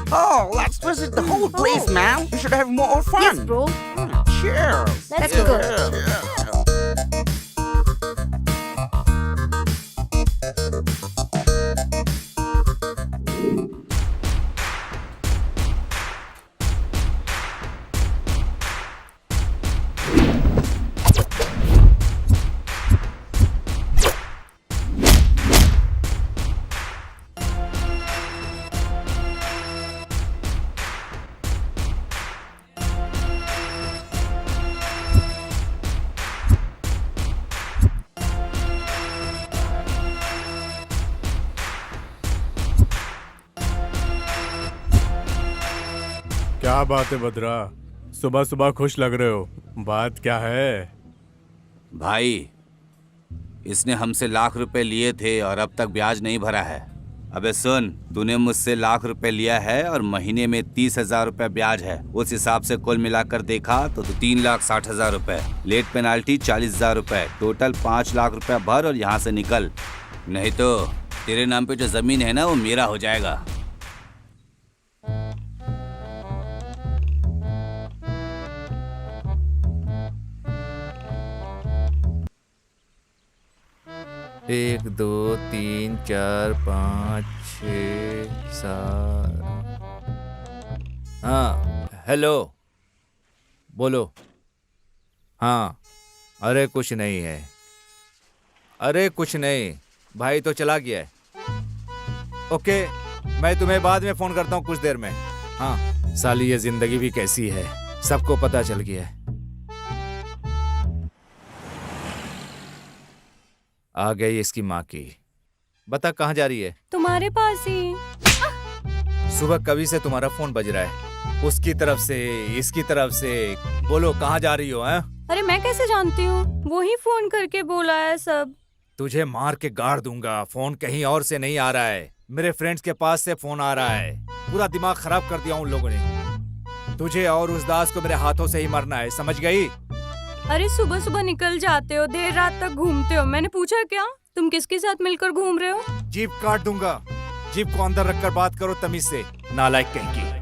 Oh, let's visit the whole place, man. We should have more fun. Yes, bro. Cheers. Let's go. क्या बात है बद्रा, सुबह सुबह खुश लग रहे हो, बात क्या है? भाई, इसने हमसे लाख रुपए लिए थे और अब तक ब्याज नहीं भरा है। अबे सुन, तूने मुझसे लाख रुपए लिया है और महीने में 30,000 रुपए ब्याज है। उस हिसाब से कुल मिलाकर देखा तो 3,60,000 रुपए, लेट पेनाल्टी 40,000 रुपए, टोटल 5 लाख रुपए भर और यहाँ से निकल, नहीं तो तेरे नाम पे जो जमीन है ना वो मेरा हो जाएगा। एक दो तीन चार पाँच छः सात। हाँ हेलो, बोलो। हाँ, अरे कुछ नहीं है, अरे कुछ नहीं, भाई तो चला गया है। ओके, मैं तुम्हें बाद में फोन करता हूँ कुछ देर में। हाँ साली, ये जिंदगी भी कैसी है, सबको पता चल गया है। आ गई इसकी माँ की। बता कहाँ जा रही है? तुम्हारे पास ही। सुबह कभी से तुम्हारा फोन बज रहा है, उसकी तरफ से इसकी तरफ से। बोलो कहाँ जा रही हो? हैं? अरे मैं कैसे जानती हूँ, वो ही फोन करके बोला है सब। तुझे मार के गाड़ दूंगा। फोन कहीं और से नहीं आ रहा है, मेरे फ्रेंड्स के पास से फोन आ रहा है। पूरा दिमाग खराब कर दिया उन लोगों ने। तुझे और उस दास को मेरे हाथों से ही मरना है, समझ गई? अरे सुबह सुबह निकल जाते हो, देर रात तक घूमते हो। मैंने पूछा क्या तुम किसके साथ मिलकर घूम रहे हो? जीप काट दूंगा। जीप को अंदर रखकर बात करो तमीज से, नालायक कहीं की।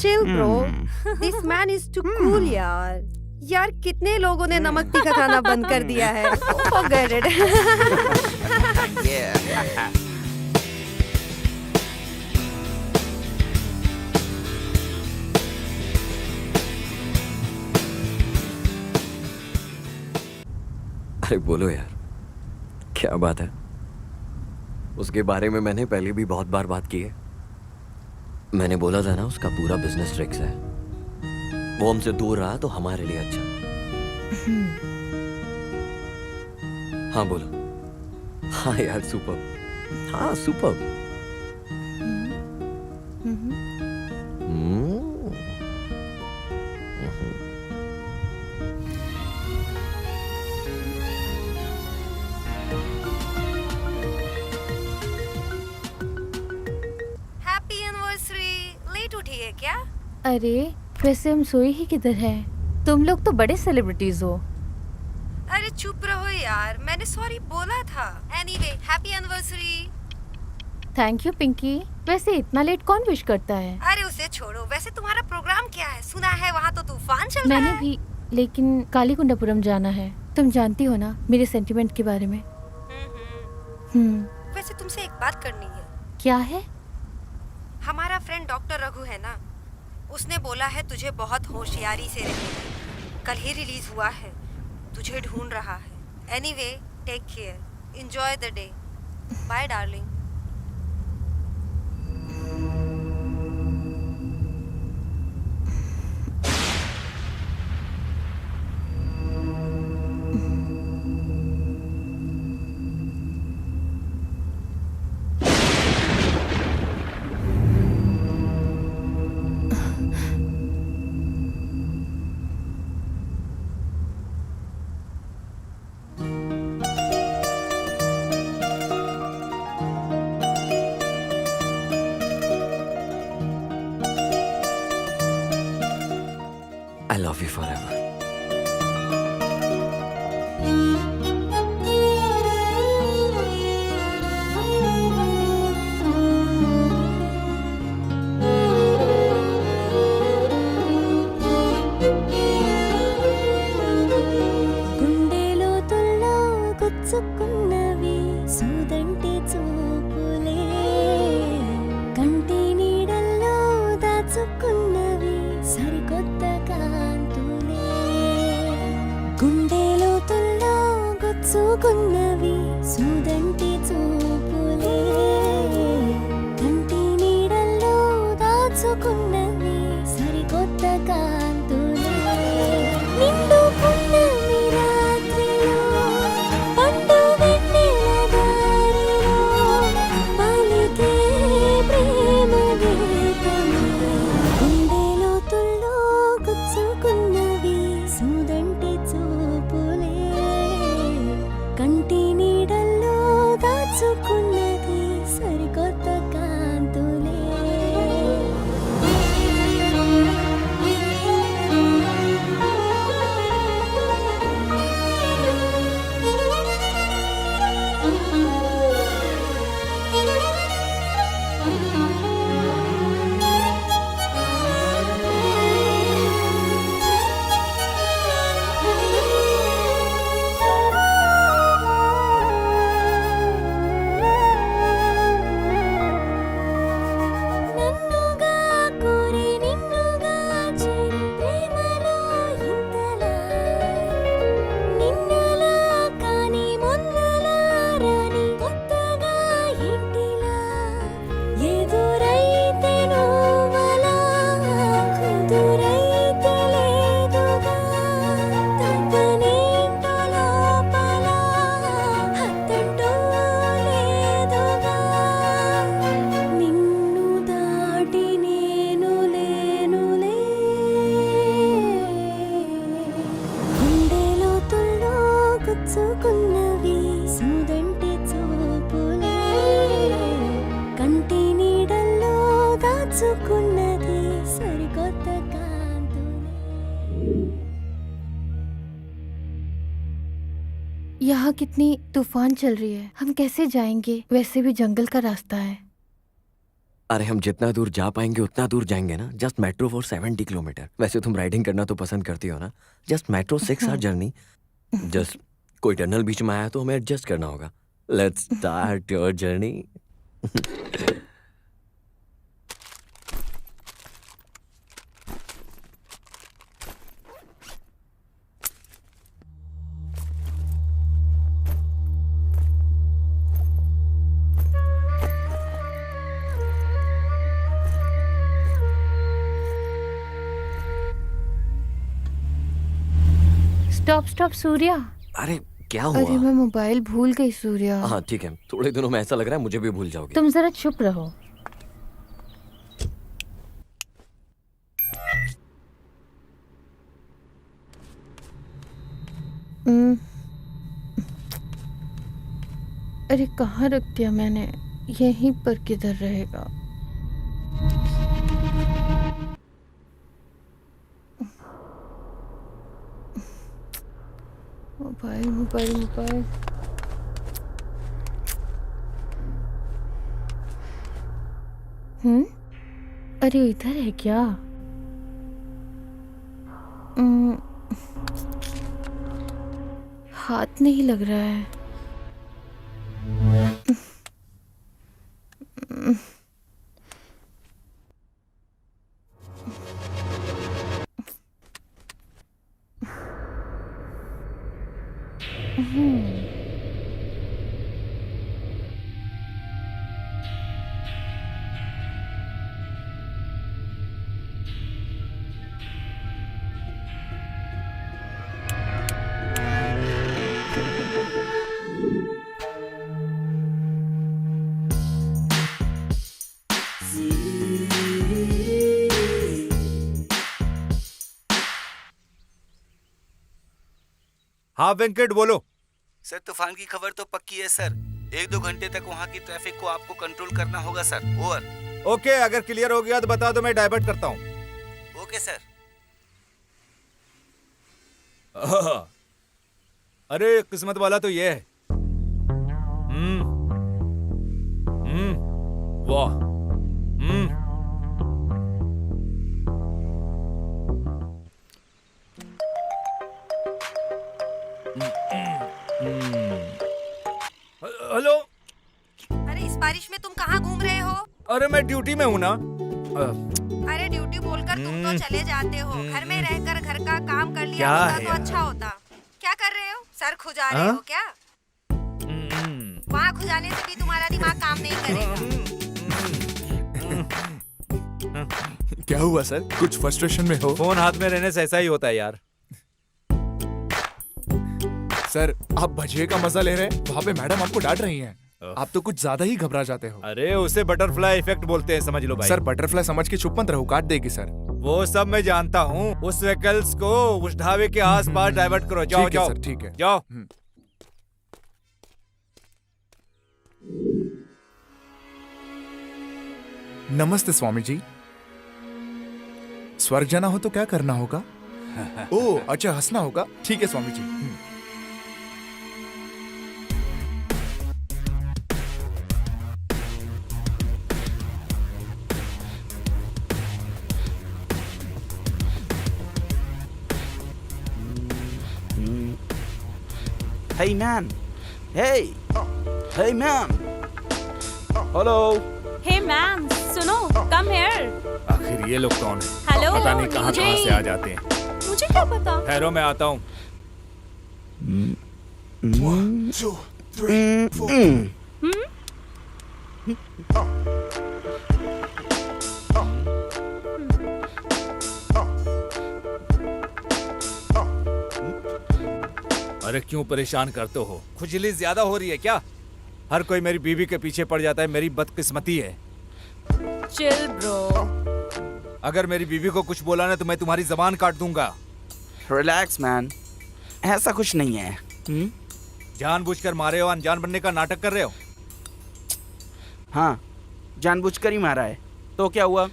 Chill bro, this man is too cool यार। यार कितने लोगों ने नमक तीखा खाना बंद कर दिया है। Forget it। अरे बोलो यार, क्या बात है? उसके बारे में मैंने पहले भी बहुत बार बात की है। मैंने बोला था ना, उसका पूरा बिजनेस ट्रिक्स है। वो हमसे दूर रहा तो हमारे लिए अच्छा। हाँ बोलो। हाँ यार सुपर, हाँ सुपर। अरे वैसे हम सोए ही किधर है? तुम लोग तो बड़े सेलिब्रिटीज हो। अरे चुप रहो यार, मैंने सॉरी बोला था। Anyway happy anniversary. Thank you Pinky. वैसे इतना लेट कौन विश करता है? अरे उसे छोड़ो, वैसे तुम्हारा प्रोग्राम क्या है? सुना है वहाँ तो तूफान चल रहा मैंने है। भी, लेकिन कालीकुंडापुरम जाना है। तुम जानती हो ना मेरे सेंटिमेंट के बारे में। वैसे तुमसे एक बात करनी है। क्या है? हमारा फ्रेंड डॉक्टर रघु है ना, उसने बोला है तुझे बहुत होशियारी से रहना। कल ही रिलीज हुआ है, तुझे ढूंढ रहा है। Anyway take care, enjoy the day, bye darling. I love you forever. గుండెలో తుల్లో గుచ్చుకున్నవి సూదంటి చూపులే, కంటి నీడల్లో దాచుకున్నవి సరికొత్త కాంతులే. గుండెలో తుల్లో గుచ్చుకున్నవి సూదంటి చూపులే, కంటి నీడల్లో దాచుకున్నవి సరికొత్త కాంతులే. నిండు పున్నమి రాత్రిలో పండు వెన్నెల దారిలో పలికే ప్రేమ గీతమే. గుండెలో తుల్లో గుచ్చుకున్నవి సూదంటి చూపులే, కంటి నీడల్లో దాచుకున్నది సరికొత్త కాంతులే. నన్నుగా కోరి నిన్నుగా చేరి ప్రేమలో ఇంతలా, నిన్నలా కాని మొన్నలా రాని కొత్తగా ఇంటిలా, ఎదురైతే నువ్వలా కుదురైతే లేదుగా, తప్పనేంటో లోపల హత్తంటూ లేదుగా. నిన్ను దాటి నేను లేనులే. గుండెలో తుల్లో గుచ్చుకున్నవి సూదంటి చూపులే, కంటి నీడల్లో దాచుకున్నది సరికొత్త కాంతులే. यहाँ कितनी तूफान चल रही है, हम कैसे जाएंगे? वैसे भी जंगल का रास्ता है। अरे हम जितना दूर जा पाएंगे उतना दूर जाएंगे ना। Just metro for 70 kilometre. वैसे तुम राइडिंग करना तो पसंद करती हो ना। Just metro 6 hour journey. Just कोई टनल बीच में आया तो हमें एडजस्ट करना होगा। Let's start your journey. Stop stop Surya. अरे क्या अरे हुआ? मैं मोबाइल भूल गई सूर्या। हाँ ठीक है, थोड़े दिनों में ऐसा लग रहा है मुझे भी भूल जाओगे। तुम जरा चुप रहो। अरे कहाँ रख दिया मैंने? यहीं पर किधर रहेगा? Mobile mobile mobile. अरे इधर है क्या? हाथ नहीं लग रहा है। हाँ वेंकट बोलो। सर तूफान की खबर तो पक्की है सर। 1-2 घंटे तक वहाँ की ट्रैफिक को आपको कंट्रोल करना होगा सर। ओवर। ओके, अगर क्लियर हो गया तो बता दो, मैं डाइवर्ट करता हूँ। Okay sir. अरे किस्मत वाला तो ये है। वाह। हेलो। अरे इस बारिश में तुम कहाँ घूम रहे हो? अरे मैं ड्यूटी में हूँ ना। अरे ड्यूटी बोलकर तुम तो चले जाते हो। घर में रहकर घर का काम कर लिया क्या होता है तो यार? अच्छा होता। क्या कर रहे हो? सर खुजा रहे हो क्या? वहाँ खुजाने से भी तुम्हारा दिमाग काम नहीं करेगा। क्या हुआ सर? कुछ फ्रस्ट्रेशन में हो? फोन हाथ में रहने से ऐसा ही होता है यार। सर आप भजिए का मजा ले रहे हैं, वहाँ पे मैडम आपको डांट रही हैं। आप तो कुछ ज्यादा ही घबरा जाते हो। अरे उसे बटरफ्लाई इफेक्ट बोलते हैं, समझ लो भाई। सर बटरफ्लाई समझ के चुप मत रहो, काट देगी सर। वो सब मैं जानता हूँ। उस व्हीकल्स को उस ढाबे के आसपास डाइवर्ट करो। जाओ ठीक है जाओ सर, ठीक है। जाओ। नमस्ते स्वामी जी। स्वर्ग जाना हो तो क्या करना होगा? ओह अच्छा, हंसना होगा। ठीक है Swami ji. Hey man. Hey. Hey man. Hello. हे मैम सुनो, कम हियर। आखिर ये लोग कौन है? हेलो, पता नहीं कहाँ मुझे- कहाँ से आ जाते हैं। मुझे क्या पता? ठहरो मैं आता हूँ। अरे क्यों परेशान करते हो? खुजली ज्यादा हो रही है क्या? हर कोई मेरी बीवी के पीछे पड़ जाता है, मेरी बदकिस्मती है। Chill bro. अगर मेरी बीवी को कुछ बोला ना तो मैं तुम्हारी जबान काट दूंगा। Relax man. ऐसा कुछ नहीं है। जानबूझकर मारे हो, अनजान बनने का नाटक कर रहे हो। हाँ, जानबूझकर ही मारा है। तो क्या हुआ?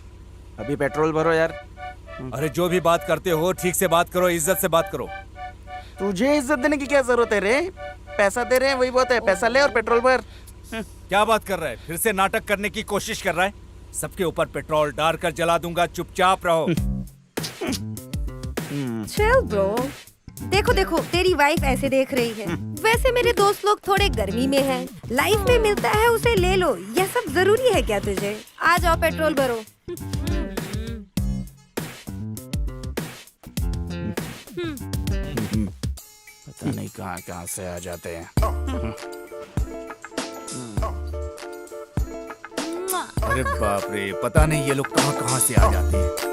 अभी पेट्रोल भरो यार। अरे जो भी बात करते हो ठीक से बात करो, इज्जत से बात करो। तुझे इज्जत देने की क्या जरूरत है रे? पैसा दे रहे हैं वही बहुत है। पैसा ले और पेट्रोल भर। क्या बात कर रहा है? फिर से नाटक करने की कोशिश कर रहा है? सबके ऊपर पेट्रोल डालकर जला दूंगा, चुपचाप रहो। Chill bro. देखो देखो तेरी वाइफ ऐसे देख रही है। वैसे मेरे दोस्त लोग थोड़े गर्मी में हैं। लाइफ में मिलता है उसे ले लो। यह सब जरूरी है क्या तुझे? आ जाओ पेट्रोल भरो। पता नहीं कहाँ कहाँ से आ जाते हैं। अरे बाप रे, पता नहीं ये लोग कहाँ कहाँ से आ जाते हैं।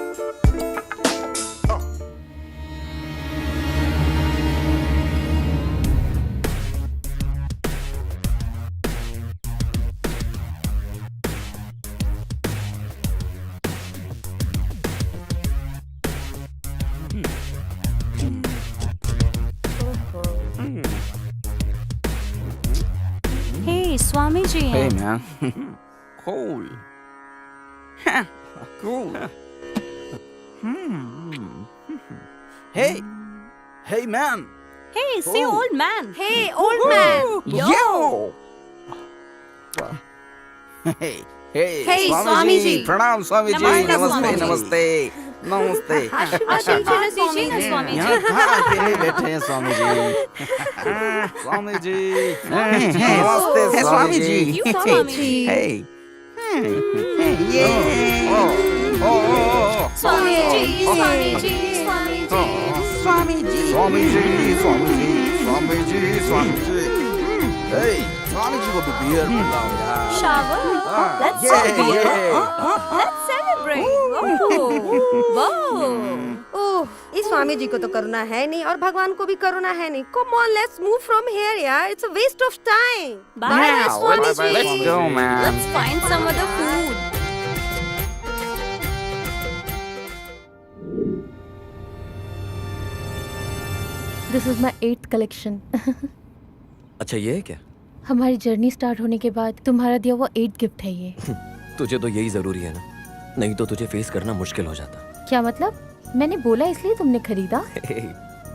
हे स्वामी जी Hey हैं। man. Cool. Cool. Hey. Hey man. Hey, say old man. Hey, old man. Yo. Hey, hey, Hey, Swami Swami ji, जी। प्रणाम स्वामी जी, नमस्ते, नमस्ते स्वामी जी। नमस्ते नमस्ते। आशीर्वाद दीजिए ना स्वामी जी। यहाँ कहाँ अकेले बैठे हैं स्वामी जी? स्वामी जी, नमस्ते स्वामी जी। You, स्वामी जी। Hey, ये, स्वामी जी, स्वामी जी, स्वामी जी। स्वामी जी, स्वामी जी, स्वामी जी, स्वामी जी, स्वामी जी। Hey, स्वामी जी को भी बियर पिलाओ यार। Shower. Let's Yeah, celebrate. yeah. Let's celebrate. Wow. ओह, इस स्वामी जी को तो करुणा है नहीं और भगवान को भी करुणा है नहीं। Come on, let's move from here, यार। It's a waste of time. Bye, Now, Swami ji. let's go, man. Let's find some other food. This is my 8th collection. अच्छा ये है क्या? हमारी जर्नी स्टार्ट होने के बाद तुम्हारा दिया हुआ 8th गिफ्ट है ये। तुझे तो यही जरूरी है ना, नहीं तो तुझे फेस करना मुश्किल हो जाता। क्या मतलब? मैंने बोला इसलिए तुमने खरीदा?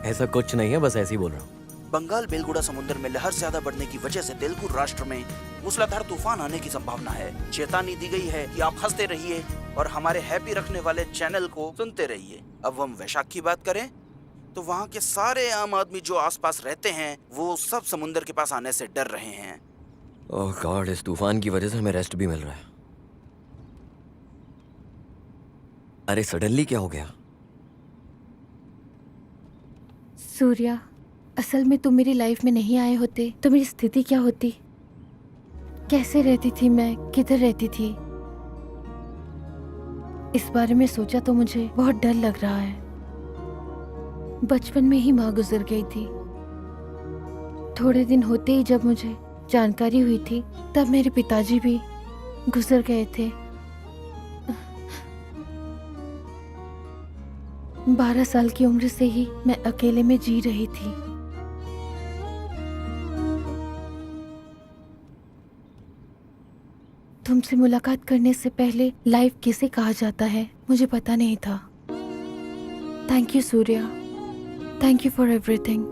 ऐसा कुछ नहीं है, बस ऐसे ही बोल रहा हूँ। बंगाल बेलगुड़ा समुद्र में लहर ज्यादा बढ़ने की वजह से तेलुगु राष्ट्र में मूसलाधार तूफान आने की संभावना है। चेतावनी दी गई है कि आप हंसते रहिए और हमारे हैप्पी रखने वाले चैनल को सुनते रहिए। अब हम वैशाख की बात करें तो वहाँ के सारे आम आदमी जो आसपास रहते हैं वो सब समुद्र के पास आने से डर रहे हैं। ओह गॉड, इस तूफान की वजह से हमें रेस्ट भी मिल रहा है। अरे सडनली क्या हो गया? सूर्या, असल में तुम मेरी लाइफ में नहीं आए होते तो मेरी स्थिति क्या होती? कैसे रहती थी मैं, किधर रहती थी? इस बारे में सोचा तो मुझे बहुत डर लग रहा है। बचपन में ही माँ गुजर गई थी। थोड़े दिन होते ही जब मुझे जानकारी हुई थी तब मेरे पिताजी भी गुजर गए थे। 12 साल की उम्र से ही मैं अकेले में जी रही थी। तुमसे मुलाकात करने से पहले लाइफ किसे कहा जाता है मुझे पता नहीं था। Thank you Surya, thank you for everything.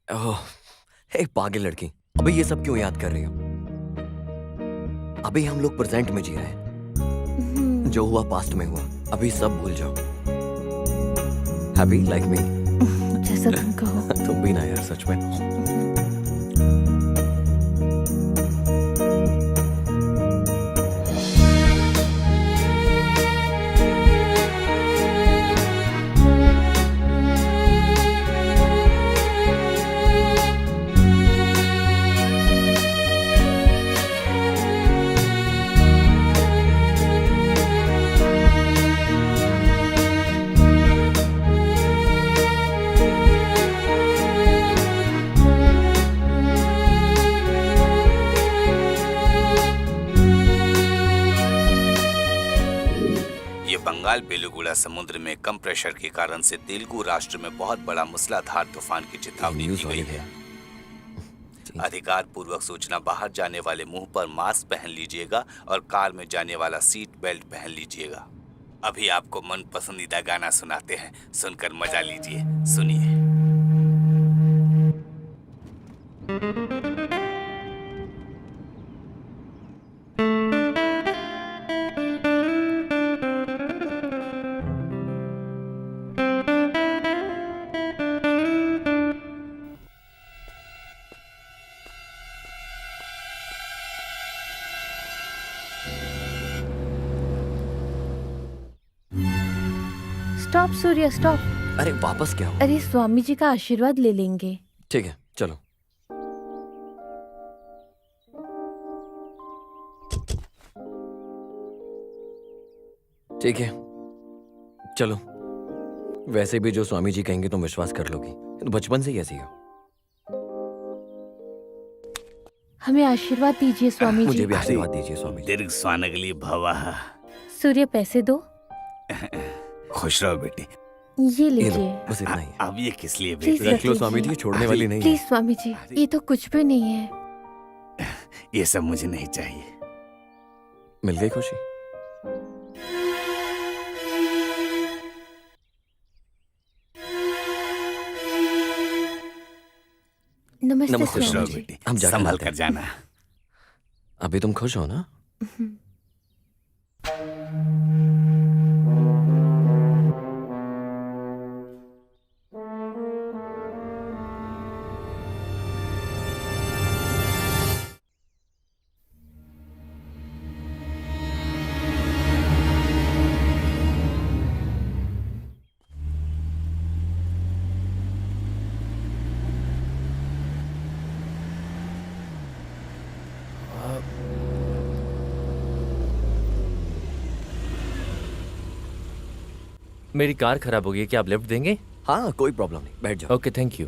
Oh, एक पागल लड़की, अभी ये सब क्यों याद कर रही हो? अभी हम लोग प्रेजेंट में जी रहे हैं। जो हुआ पास्ट में हुआ, अभी सब भूल जाओ। Happy like me? जैसा तुम कहो। तुम भी ना यार, सच में। बंगाल बेलुगुड़ा समुद्र में कम प्रेशर के कारण से तेलुगु राष्ट्र में बहुत बड़ा मूसलाधार तूफान की चेतावनी दी गई है। अधिकार पूर्वक सूचना, बाहर जाने वाले मुंह पर मास्क पहन लीजिएगा और कार में जाने वाला सीट बेल्ट पहन लीजिएगा। अभी आपको मन पसंदीदा गाना सुनाते हैं, सुनकर मजा लीजिए। सुनिए। Stop Surya, stop. अरे वापस क्या हो? अरे स्वामी जी का आशीर्वाद ले लेंगे। ठीक है चलो। ठीक है चलो। वैसे भी जो स्वामी जी कहेंगे तुम विश्वास कर लोगी, तो बचपन से ही ऐसी हो। हमें आशीर्वाद दीजिए स्वामी मुझे जी। भी आशीर्वाद दीजिए स्वामी जी। दीर्घ स्वानगली भवः। सूर्य, पैसे दो। खुश रहो बेटी। ये ये लो, लीजिए। बस इतना ही है। अब ये किस लिए प्लीज बेटी? रख लो स्वामी जी, छोड़ने वाली नहीं है। प्लीज स्वामी जी, ये तो कुछ भी नहीं है। ये सब मुझे नहीं चाहिए। मिल गई खुशी? नमस्ते नमस्ते स्वामी स्वामी जी। जी। हम जाकर संभल मिलते कर हैं। जाना। अभी तुम खुश हो ना? मेरी कार खराब हो गई है, क्या आप लिफ्ट देंगे? हाँ, कोई प्रॉब्लम नहीं, बैठ जाओ। Okay, thank you.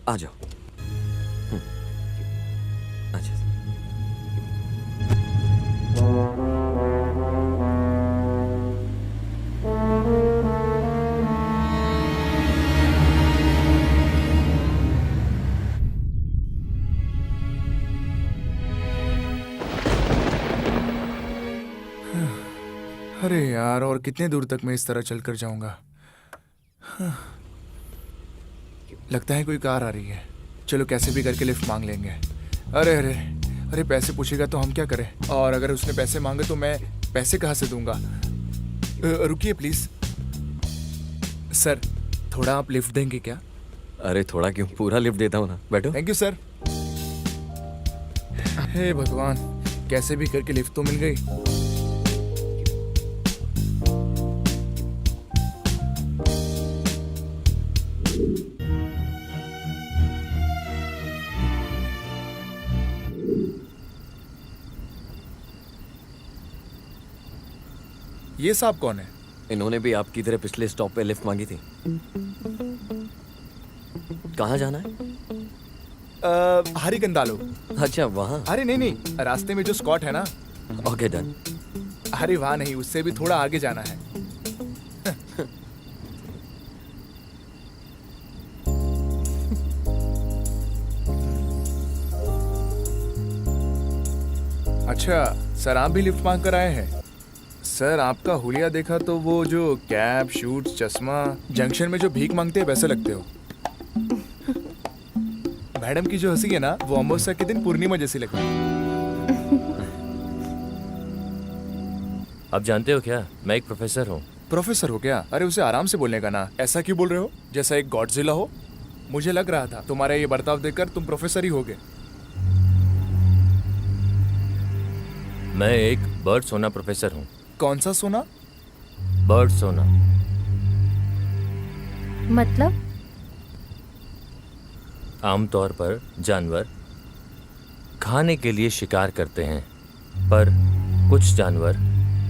आ जाओ। अच्छा। अरे यार, और कितने दूर तक मैं इस तरह चलकर जाऊंगा? लगता है कोई कार आ रही है। चलो कैसे भी करके लिफ्ट मांग लेंगे। अरे अरे अरे, पैसे पूछेगा तो हम क्या करें? और अगर उसने पैसे मांगे तो मैं पैसे कहाँ से दूंगा? रुकिए प्लीज सर, थोड़ा आप लिफ्ट देंगे क्या? अरे थोड़ा क्यों, पूरा लिफ्ट देता हूँ ना, बैठो। Thank you sir. हे भगवान, कैसे भी करके लिफ्ट तो मिल गई। ये साहब कौन है? इन्होंने भी आपकी तरह पिछले स्टॉप पे लिफ्ट मांगी थी। कहाँ जाना है? हरिकंदालो। अच्छा, वहाँ। अरे नहीं नहीं, रास्ते में जो स्कॉट है ना। Okay, done. अरे वहाँ नहीं, उससे भी थोड़ा आगे जाना है। अच्छा सर, आप भी लिफ्ट मांग कर आए हैं? सर, आपका हुलिया देखा तो वो जो कैप, शूट्स, चश्मा, जंक्शन में जो भीख मांगते हैं वैसे लगते हो। मैडम की जो हंसी है ना, वो अमावस्या के दिन पूर्णिमा जैसी लगती है। आप जानते हो क्या, मैं एक प्रोफेसर हूँ। प्रोफेसर हो क्या? अरे उसे आराम से बोलने का ना, ऐसा क्यों बोल रहे हो जैसा एक गॉडजिला हो? मुझे लग रहा था तुम्हारा ये बर्ताव देखकर तुम प्रोफेसर ही होगे। मैं एक बर्ड सोना प्रोफेसर हूँ। कौन सा सोना? बर्ड सोना। मतलब? आमतौर पर जानवर खाने के लिए शिकार करते हैं, पर कुछ जानवर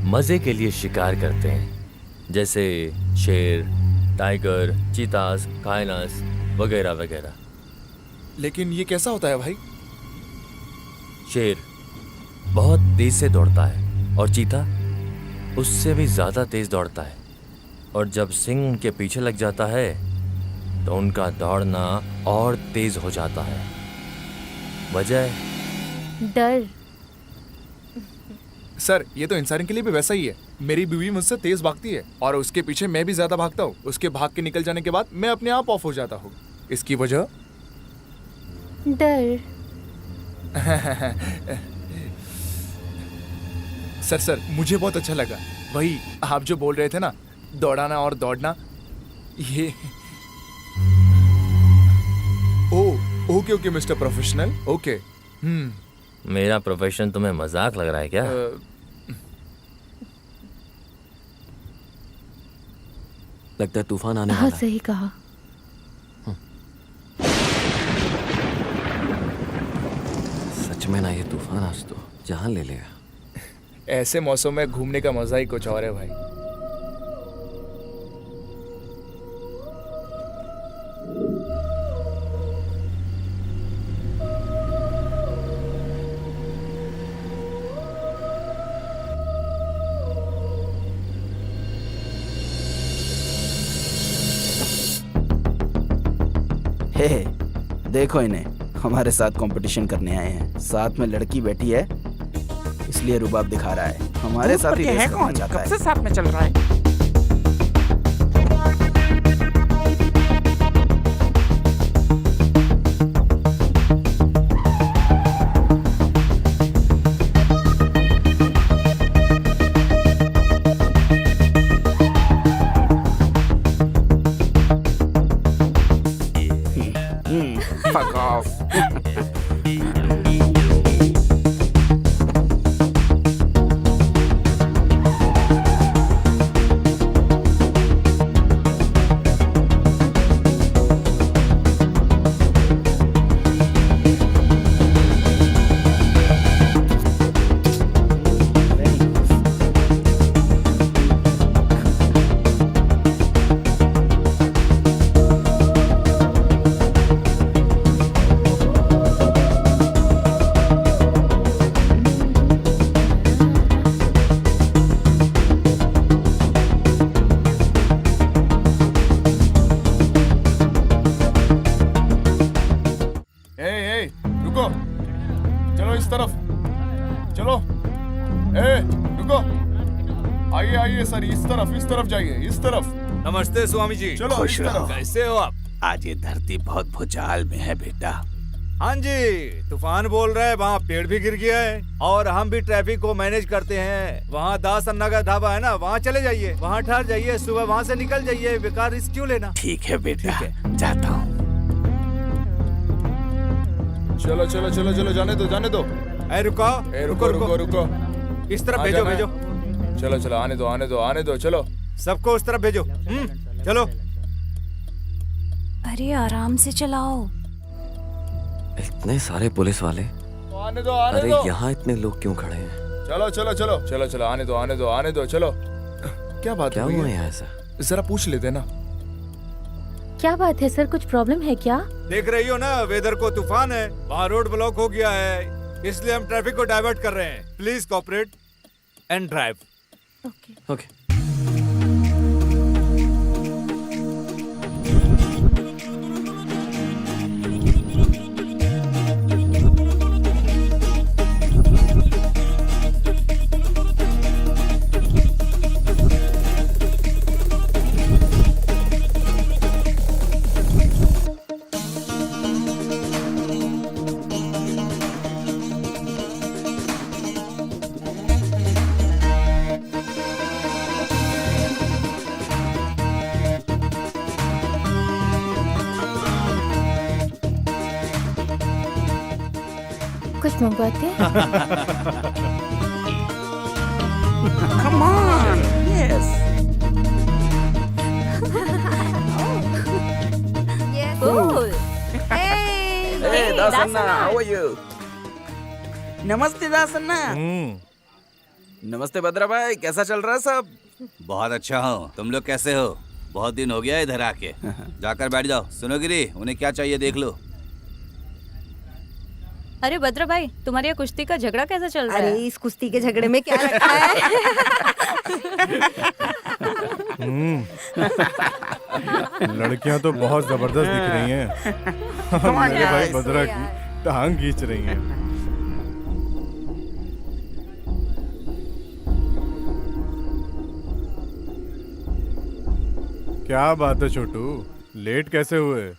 मजे के लिए शिकार करते हैं, जैसे शेर, टाइगर, चीतास, कायनास वगैरह वगैरह। लेकिन ये कैसा होता है भाई? शेर बहुत तेज से दौड़ता है और चीता उससे भी ज्यादा तेज दौड़ता है, और जब सिंह उनके पीछे लग जाता है तो उनका दौड़ना और तेज हो जाता है। वजह? डर। सर, ये तो इंसान के लिए भी वैसा ही है। मेरी बीवी मुझसे तेज भागती है और उसके पीछे मैं भी ज्यादा भागता हूँ। उसके भाग के निकल जाने के बाद मैं अपने आप ऑफ हो जाता हूँ। इसकी वजह? डर। सर, मुझे बहुत अच्छा लगा। वही आप जो बोल रहे थे ना, दौड़ाना और दौड़ना, ये। Okay okay mister professional, okay. मेरा प्रोफेशन तुम्हें मजाक लग रहा है क्या? लगता है तूफान आने हाँ, वाला है। सही कहा। सच में ना, ये तूफान आज तो जान ले लेगा। ऐसे मौसम में घूमने का मजा ही कुछ और है भाई। हे, देखो इन्हें, हमारे साथ कंपटीशन करने आए हैं। साथ में लड़की बैठी है, इसलिए रुबाब दिखा रहा है। हमारे साथ ही रेस करना चाहता है। कब से साथ में चल रहा है? इधर इस तरफ जाइए, इस तरफ। नमस्ते स्वामी जी। चलो खुश इस तरफ। रहो। कैसे हो आप? आज ये धरती बहुत भूचाल में है बेटा। हाँ जी, तूफान बोल रहा है, वहाँ पेड़ भी गिर गया है और हम भी ट्रैफिक को मैनेज करते हैं। वहाँ दास अन्ना का ढाबा है ना, वहाँ चले जाइए, वहाँ ठहर जाइए, सुबह वहाँ से निकल जाइए, बेकार रिस्क क्यों लेना। ठीक है बेटा, जाता हूँ। चलो चलो चलो चलो, जाने दो जाने दो। ए रुको रुको रुको रुको। इस तरफ हाँ, भेजो जाना है। भेजो, चलो चलो, आने दो आने दो आने दो, चलो। सबको उस तरफ भेजो। चलो। अरे आराम से चलाओ। इतने सारे पुलिस वाले, आने दो आने अरे दो। यहाँ इतने लोग क्यों खड़े हैं? चलो चलो चलो चलो चलो, आने दो आने दो आने दो, चलो। क्या बात क्या हुई हुआ है? यहाँ ऐसा? जरा पूछ लेते ना। क्या बात है सर, कुछ प्रॉब्लम है क्या? देख रही हो ना, वेदर को तूफान है, वहाँ रोड ब्लॉक हो गया है, इसलिए हम ट्रैफिक को डाइवर्ट कर रहे हैं। Please cooperate and drive. Okay. कुछ मंगवाते हैं? Come on. Yes. Yes. Cool. Hey, दासन्ना, how are you? नमस्ते दासन्ना। नमस्ते भद्रा भाई, कैसा चल रहा है सब? बहुत अच्छा हूँ। तुम लोग कैसे हो? बहुत दिन हो गया इधर आके। जाकर बैठ जाओ। सुनो गिरी, उन्हें क्या चाहिए देख लो। अरे भद्रा भाई, तुम्हारे यहाँ कुश्ती का झगड़ा कैसा चल रहा अरे है? इस कुश्ती के झगड़े में क्या रखा है? लड़कियां तो बहुत जबरदस्त दिख रही हैं। मेरे भाई भद्रा की टांग खींच रही हैं। क्या बात है छोटू, लेट कैसे हुए?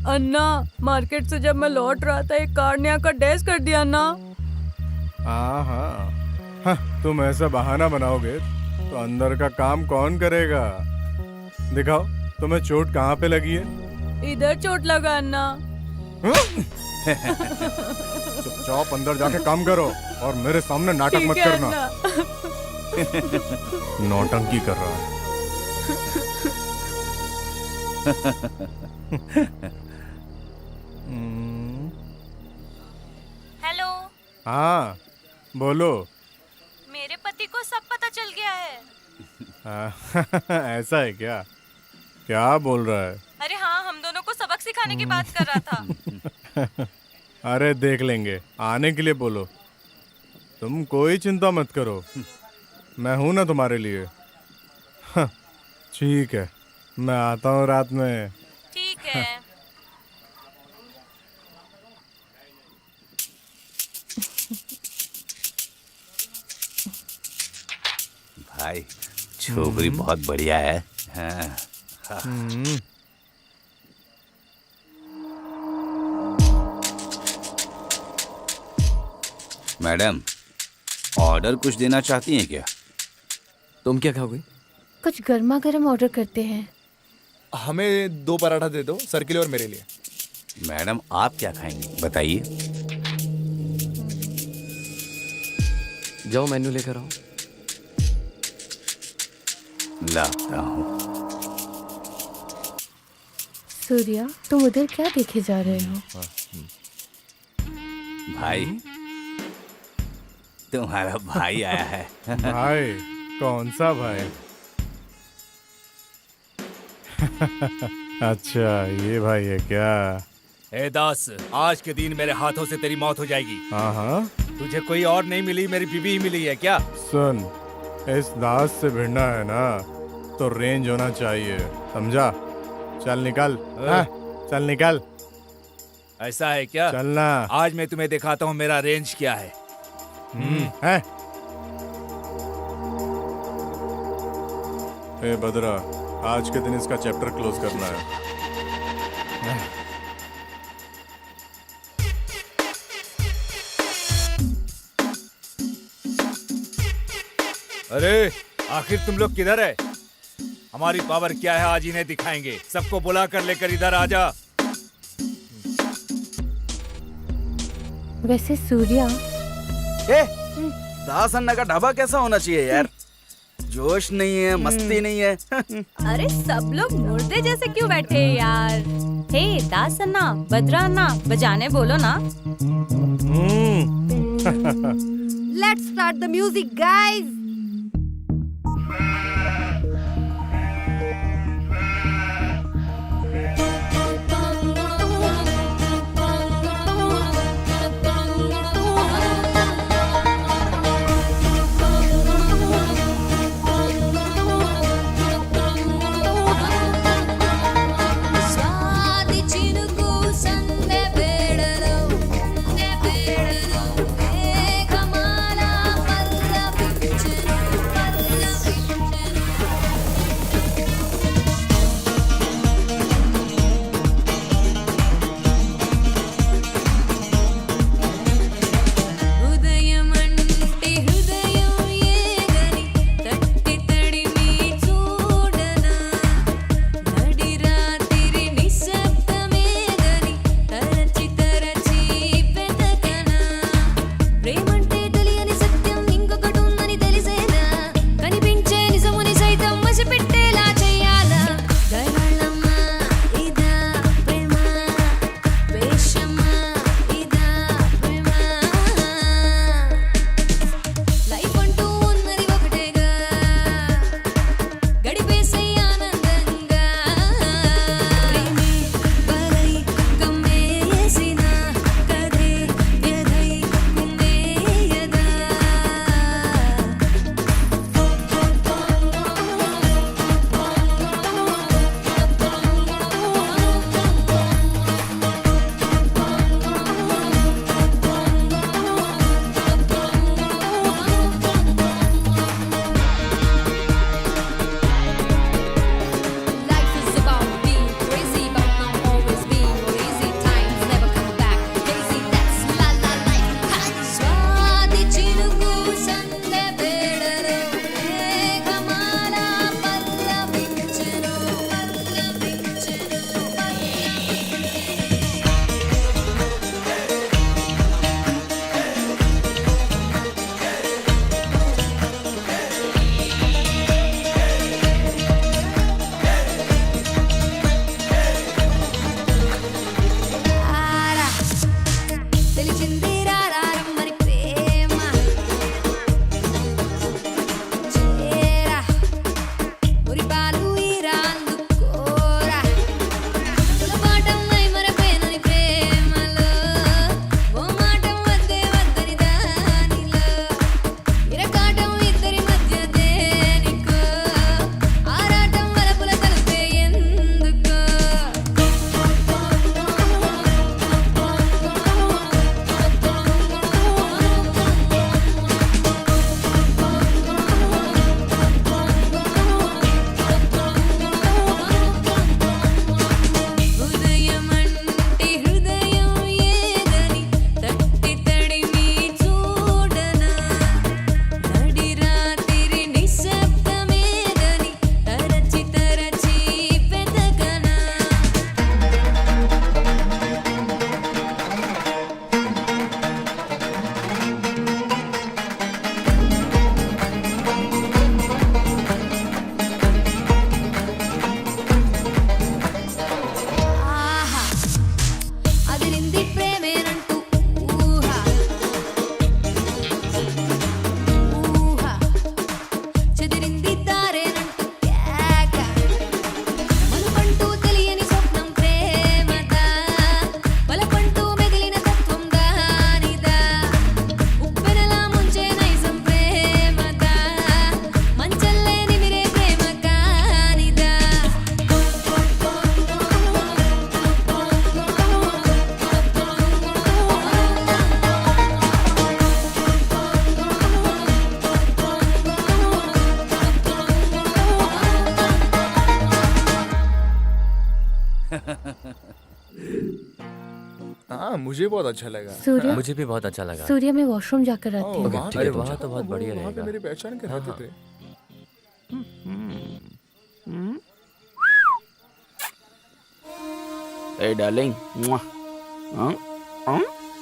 अन्ना, मार्केट से जब मैं लौट रहा था, एक कार ने आकर डैश कर दिया अन्ना। हाँ, तुम ऐसा बहाना बनाओगे तो अंदर का काम कौन करेगा? दिखाओ, तुम्हें चोट कहाँ पे लगी है? इधर चोट लगा अन्ना। चुपचाप अंदर जाके काम करो और मेरे सामने नाटक मत ठीक है करना। अन्ना। नौटंकी कर रहा है। हेलो। हाँ, बोलो। मेरे पति को सब पता चल गया है। हाँ, ऐसा है क्या? क्या बोल रहा है? अरे हाँ, हम दोनों को सबक सिखाने की बात कर रहा था। अरे देख लेंगे, आने के लिए बोलो। तुम कोई चिंता मत करो, मैं हूं ना तुम्हारे लिए। हाँ, ठीक है, मैं आता हूँ रात में। ठीक है। भाई, छोकरी बहुत बढ़िया है। हाँ। मैडम, ऑर्डर कुछ देना चाहती हैं क्या? तुम क्या खाओगे? कुछ गर्मा गर्म ऑर्डर करते हैं। हमें 2 पराठा दे दो, सर के लिए और मेरे लिए। मैडम, आप क्या खाएंगी बताइए। जाओ मेन्यू लेकर आओ। लाता हूँ। सूर्या, तुम उधर क्या देखे जा रहे हो? भाई, तुम्हारा भाई आया है। भाई? कौन सा भाई? अच्छा, ये भाई है क्या? ए दास, आज के दिन मेरे हाथों से तेरी मौत हो जाएगी। हाँ हाँ, तुझे कोई और नहीं मिली, मेरी बीवी ही मिली है क्या? सुन, इस दास से भिड़ना है ना तो रेंज होना चाहिए, समझा? चल निकल। हाँ, चल निकल। ऐसा है क्या? चलना। आज मैं तुम्हें दिखाता हूँ मेरा रेंज क्या है। है? ए बदरा, आज के दिन इसका चैप्टर क्लोज करना है। अरे आखिर तुम लोग किधर है? हमारी पावर क्या है आज इन्हें दिखाएंगे। सबको बुला कर लेकर इधर आ जा। वैसे सूर्या, दास अन्ना का ढाबा कैसा होना चाहिए यार? जोश नहीं है, मस्ती नहीं है। अरे सब लोग मुर्दे जैसे क्यों बैठे हैं यार? हे दास अन्ना, बद्रा अन्ना, बजाने बोलो ना। Let's start the music guys. Come on, हाँ मुझे बहुत अच्छा लगा। सूर्या, मुझे भी बहुत अच्छा लगा। सूर्या मैं वॉशरूम जाकर आती हूँ। वहाँ अरे पे वहाँ तो बहुत बढ़िया वहाँ पे रहेगा। मेरी पहचान के रहते थे। ए डार्लिंग,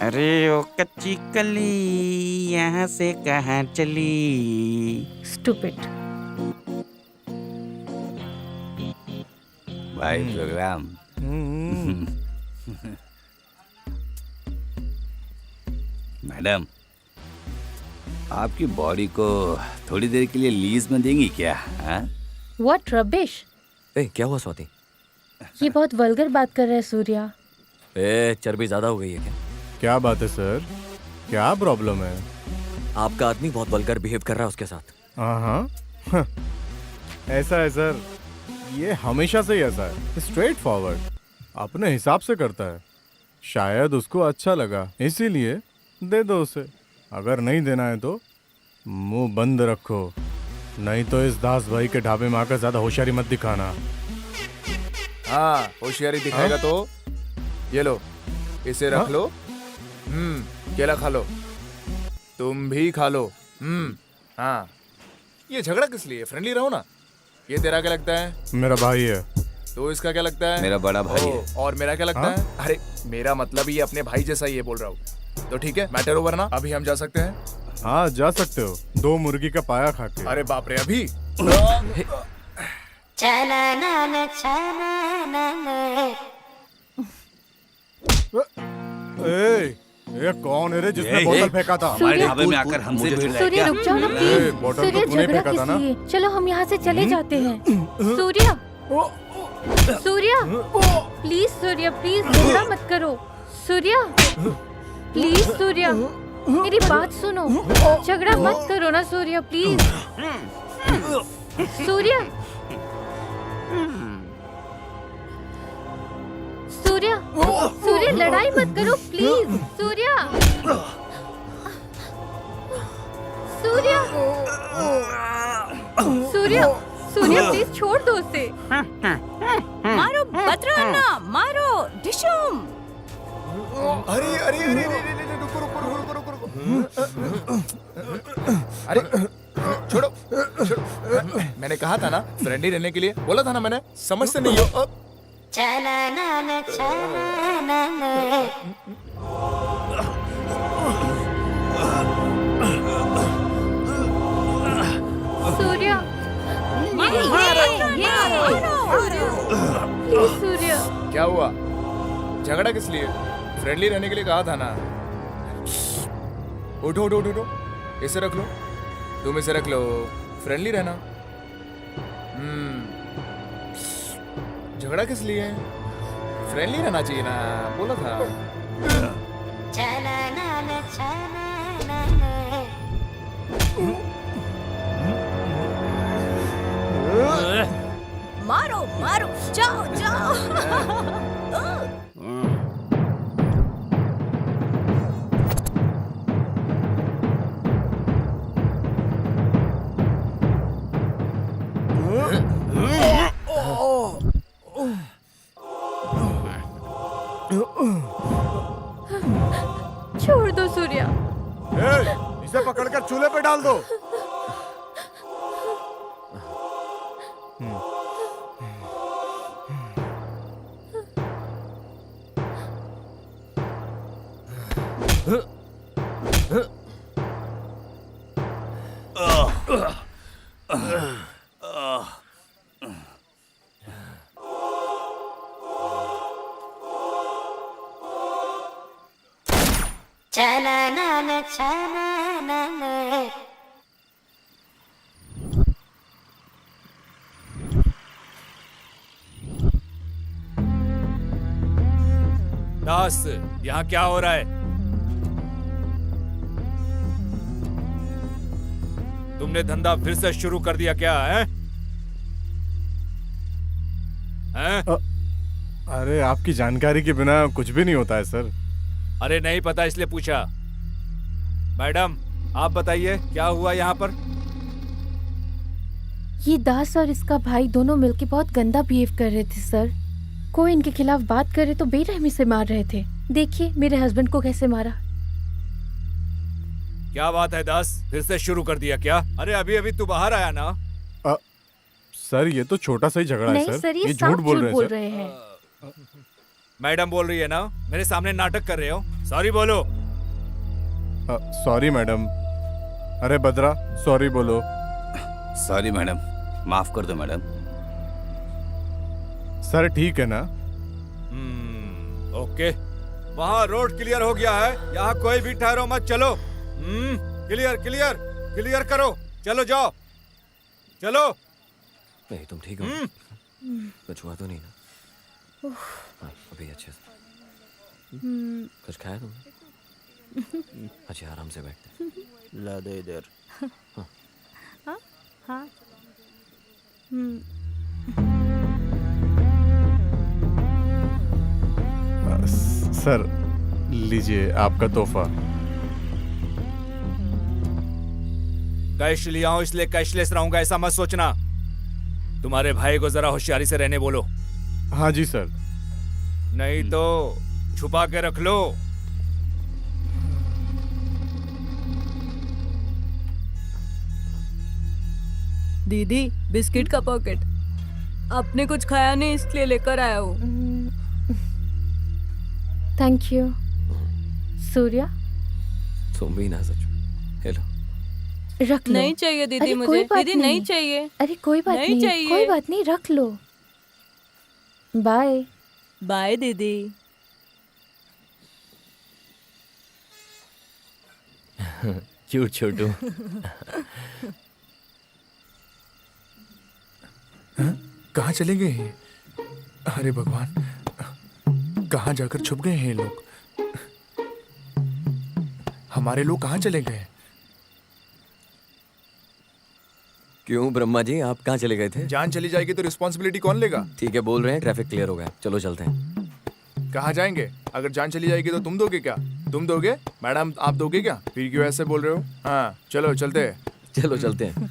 अरे ओ कच्ची कली यहाँ से कहाँ चली? स्टूपिड। भाई प्रोग्राम। मैडम, आपकी बॉडी को थोड़ी देर के लिए लीज में देंगी क्या? हाँ? What rubbish? ए क्या हुआ स्वाति? ये बहुत वल्गर बात कर रहा है सूर्या। ए चर्बी ज्यादा हो गई है क्या? क्या बात है सर, क्या प्रॉब्लम है? आपका आदमी बहुत वल्गर बिहेव कर रहा है उसके साथ। हाँ ऐसा है सर, ये हमेशा से ही ऐसा है, स्ट्रेट फॉरवर्ड, अपने हिसाब से करता है। शायद उसको अच्छा लगा इसीलिए दे दो उसे। अगर नहीं देना है तो मुंह बंद रखो, नहीं तो इस दास भाई के ढाबे में आकर ज्यादा होशियारी मत दिखाना। हाँ होशियारी दिखाएगा तो ये लो, इसे रख लो। केला खा लो, तुम भी खा लो। हाँ ये झगड़ा किस लिए? फ्रेंडली रहो ना। ये तेरा क्या लगता है? मेरा भाई है। तो इसका क्या लगता है? मेरा बड़ा भाई है। और मेरा क्या लगता है? अरे मेरा मतलब ये अपने भाई जैसा ही ये बोल रहा हूँ। तो ठीक है, मैटर ओवर ना, अभी हम जा सकते हैं। हाँ जा सकते हो, 2 मुर्गी का पाया खा के। अरे बाप रे, अभी ये कौन है रे जिसने ए, बोतल फेंका था? हमारे ढाबे में आकर हमसे भिड़ रहा है सूर्या क्या? रुक जाओ ना प्लीज। बोतल सूर्या तो तूने झगड़ा फेंका था किस ना? लिए? चलो हम यहाँ से चले जाते हैं। सूर्या, सूर्या प्लीज, सूर्या प्लीज झगड़ा मत करो। सूर्या प्लीज, सूर्या मेरी बात सुनो, झगड़ा मत करो ना सूर्या प्लीज। सूर्या, सूर्या, सूर्या लड़ाई मत करो प्लीज। सूर्या, सूर्या, सूर्या, सूर्या प्लीज छोड़ दो उसे। मारो बतराना, मारो डिशुम। अरे अरे अरे रुको रुको रुको रुको रुको। अरे छोड़ो छोड़ो, मैंने कहा था ना फ्रेंडली रहने के लिए, बोला था ना मैंने, समझते नहीं हो। सूर्या प्लीज, सूर्या क्या हुआ? झगड़ा किस लिए? फ्रेंडली रहने के लिए कहा था ना। उठो उठो उठो उठो, इसे रख लो, तुम इसे रख लो, फ्रेंडली रहना। झगड़ा किस लिए? फ्रेंडली रहना चाहिए ना, बोला था। मारो मारो, जाओ जाओ। छोड़ दो सूर्या। इसे पकड़कर चूल्हे पे डाल दो। दास, यहाँ क्या हो रहा है? तुमने धंधा फिर से शुरू कर दिया क्या है? हैं? अरे आपकी जानकारी के बिना कुछ भी नहीं होता है सर। अरे नहीं पता इसलिए पूछा। मैडम आप बताइए क्या हुआ यहाँ पर? ये दास और इसका भाई दोनों मिलके बहुत गंदा बिहेव कर रहे थे सर। कोई इनके खिलाफ बात करे तो बेरहमी से मार रहे थे। देखिए मेरे हस्बैंड को कैसे मारा। क्या बात है दास, फिर से शुरू कर दिया क्या? अरे अभी अभी तू बाहर आया ना। सर ये तो छोटा सा ही झगड़ा है नहीं सर, ये झूठ बोल रहे हैं। मैडम बोल रही है ना, मेरे सामने नाटक कर रहे हो। सॉरी बोलो। Sorry madam. अरे बद्रा सॉरी बोलो। सॉरी मैडम, माफ कर दो मैडम। सर ठीक है ना? ओके, वहाँ रोड क्लियर हो गया है, यहाँ कोई भी ठहरो मत, चलो। क्लियर क्लियर क्लियर करो, चलो जाओ, चलो। नहीं तुम ठीक हो? कुछ हुआ तो नहीं ना? हाँ, अभी अच्छे से। कुछ खाया तुमने? अच्छा आराम से बैठते। ला दे इधर। हाँ हाँ। सर लीजिए आपका तोहफा। कैश लिया हूं इसलिए कैशलेस रहूंगा ऐसा मत सोचना। तुम्हारे भाई को जरा होशियारी से रहने बोलो। हाँ जी सर। नहीं तो छुपा के रख लो। दीदी बिस्किट का पॉकेट आपने कुछ खाया नहीं इसलिए लेकर आया हूँ। Thank you. सूर्या तुम भी ना सच। हेलो रख लो। नहीं चाहिए दीदी अरे मुझे। कोई बात दीदी नहीं चाहिए। अरे कोई बात नहीं नहीं, चाहिए। कोई बात नहीं, रख लो। बाय बाय दीदी। क्यूट छोटू। कहाँ चले गए हैं? अरे भगवान, कहाँ जाकर छुप गए हैं ये लोग? हमारे लोग कहाँ चले गए? क्यों ब्रह्मा जी, आप कहाँ चले गए थे? जान चली जाएगी तो रिस्पॉन्सिबिलिटी कौन लेगा? ठीक है, बोल रहे हैं ट्रैफिक क्लियर हो गया, चलो चलते हैं। कहाँ जाएंगे? अगर जान चली जाएगी तो तुम दोगे क्या? तुम दोगे? मैडम आप दोगे क्या? फिर क्यों ऐसे बोल रहे हो? हाँ चलो चलते हैं। चलो चलते हैं।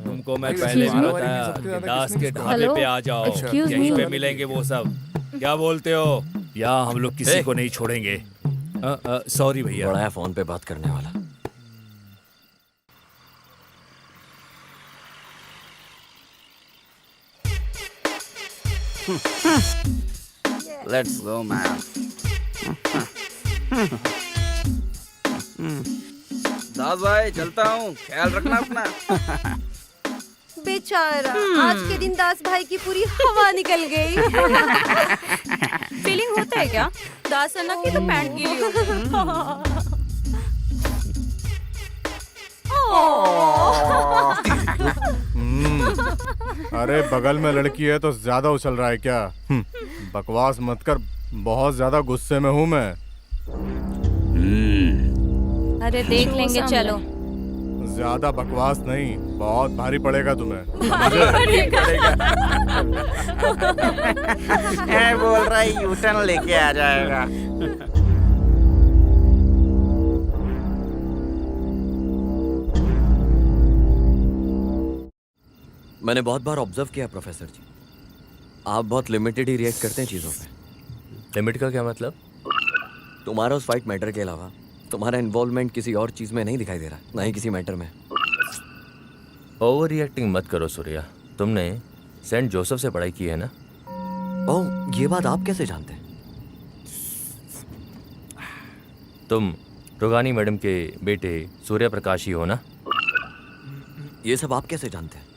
तुमको मैं अरे, पहले भी excuse me? बताया सबसे कि ज्यादा दास किसने के किसको- ढाबे Hello? पे आ जाओ, Excuse यहीं me? पे मिलेंगे वो सब। क्या बोलते हो? यहाँ हम लोग किसी को नहीं छोड़ेंगे। सॉरी भैया। बड़ा है फोन पे बात करने वाला। Let's go man. दास भाई चलता हूँ, ख्याल रखना अपना। बेचारा आज के दिन दास भाई की पूरी हवा निकल गई। फीलिंग होता है क्या? दास अन्ना की तो पैंट गीली हो गई। अरे बगल में लड़की है तो ज्यादा उछल रहा है क्या? बकवास मत कर, बहुत ज्यादा गुस्से में हूँ मैं। अरे देख लेंगे, चलो। ज्यादा बकवास नहीं, बहुत भारी पड़ेगा तुम्हें। बोल रहा है यूटर्न लेके आ जाएगा। मैंने बहुत बार ऑब्जर्व किया प्रोफेसर जी, आप बहुत लिमिटेड ही रिएक्ट करते हैं चीज़ों पे। लिमिट का क्या मतलब? तुम्हारा उस फाइट मैटर के अलावा तुम्हारा इन्वॉल्वमेंट किसी और चीज़ में नहीं दिखाई दे रहा, ना ही किसी मैटर में। ओवर रिएक्टिंग मत करो सूर्या। तुमने सेंट जोसेफ से पढ़ाई की है ना? ओह, ये बात आप कैसे जानते हैं? तुम रोगानी मैडम के बेटे सूर्य प्रकाश ही हो ना? ये सब आप कैसे जानते हैं?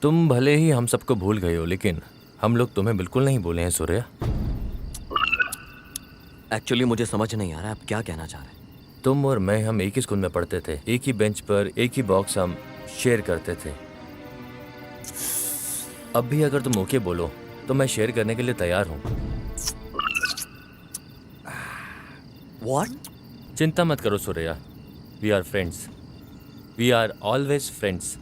तुम भले ही हम सबको भूल गए हो, लेकिन हम लोग तुम्हें बिल्कुल नहीं भूले हैं सूर्या। एक्चुअली मुझे समझ नहीं आ रहा आप क्या कहना चाह रहे हैं। तुम और मैं, हम एक ही स्कूल में पढ़ते थे, एक ही बेंच पर एक ही बॉक्स हम शेयर करते थे। अब भी अगर तुम ओके बोलो तो मैं शेयर करने के लिए तैयार हूँ। What? चिंता मत करो Surya, we are friends, we are always friends.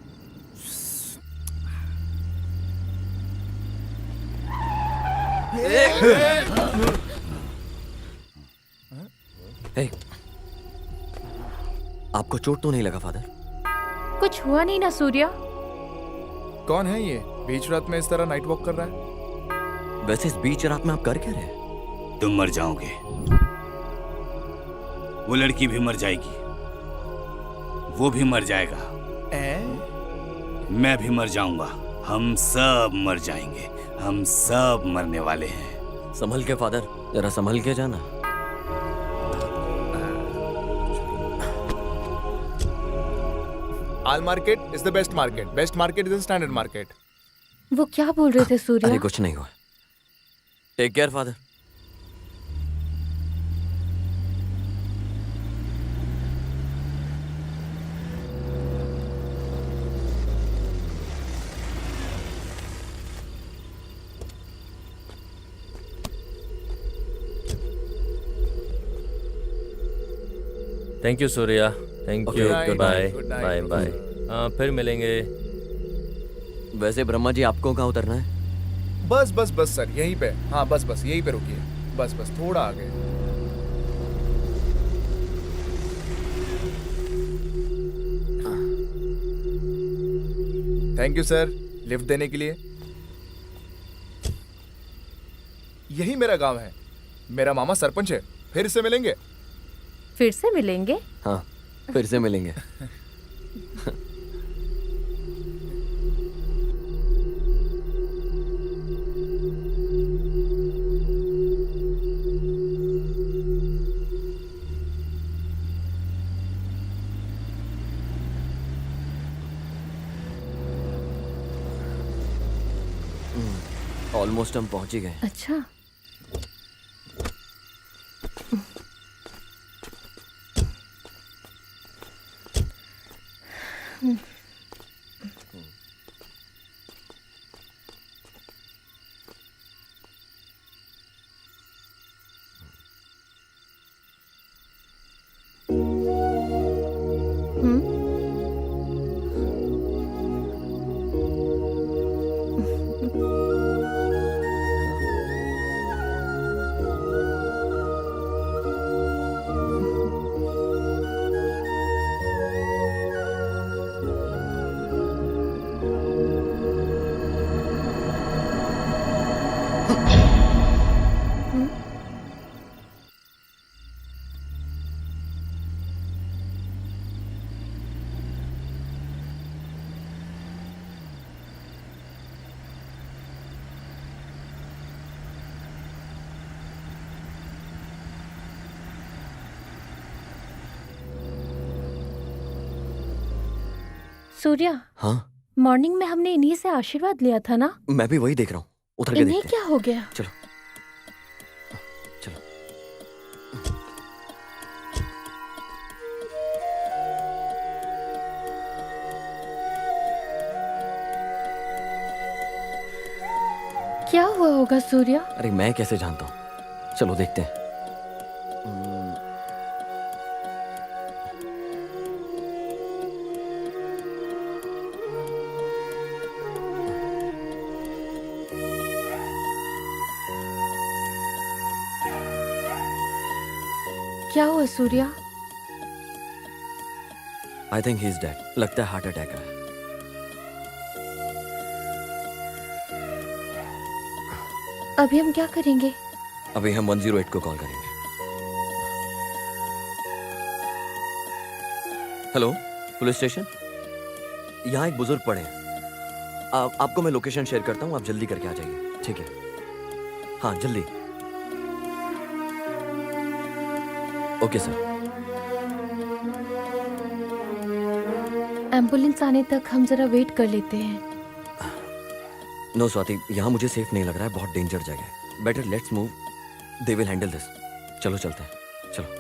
Hey, आपको चोट तो नहीं लगा फादर? कुछ हुआ नहीं ना सूर्या? कौन है ये बीच रात में इस तरह नाइट वॉक कर रहा है? वैसे इस बीच रात में आप कर क्या रहे हैं? तुम मर जाओगे, वो लड़की भी मर जाएगी, वो भी मर जाएगा, मैं भी मर जाऊंगा, हम सब मर जाएंगे, हम सब मरने वाले हैं। संभल के फादर, जरा संभल के जाना। All market is the best market, best market is the standard market. वो क्या बोल रहे थे सूर्या? अरे कुछ नहीं हुआ। Take care father. Thank you Surya, thank you, Good night, bye good night. Bye bye. हाँ, फिर मिलेंगे। वैसे ब्रह्मा जी आपको कहाँ उतरना है? बस बस बस सर, यहीं पे। हाँ बस बस यहीं पे रुकिए, बस बस थोड़ा आगे। थैंक यू सर लिफ्ट देने के लिए। यही मेरा गांव है, मेरा मामा सरपंच है। फिर से मिलेंगे। फिर से मिलेंगे? हाँ फिर से मिलेंगे। ऑलमोस्ट हम पहुंच ही गए। अच्छा, सूर्या, हाँ मॉर्निंग में हमने इन्हीं से आशीर्वाद लिया था ना? मैं भी वही देख रहा हूँ, उतर के इन्हें देखते क्या हो गया? चलो चलो। क्या हुआ होगा सूर्या? अरे मैं कैसे जानता हूँ, चलो देखते हैं। क्या हुआ Surya? I think he is dead. लगता है हार्ट अटैक है। अभी हम क्या करेंगे? अभी हम 108 को कॉल करेंगे। हेलो पुलिस स्टेशन, यहाँ एक बुजुर्ग पड़े हैं। आपको मैं लोकेशन शेयर करता हूँ, आप जल्दी करके आ जाइए, ठीक है? हाँ जल्दी। Okay sir. एम्बुलेंस आने तक हम जरा वेट कर लेते हैं। नो स्वाति, यहाँ मुझे सेफ नहीं लग रहा है, बहुत डेंजर जगह है। Better let's move, they will handle this. चलो चलते हैं, चलो।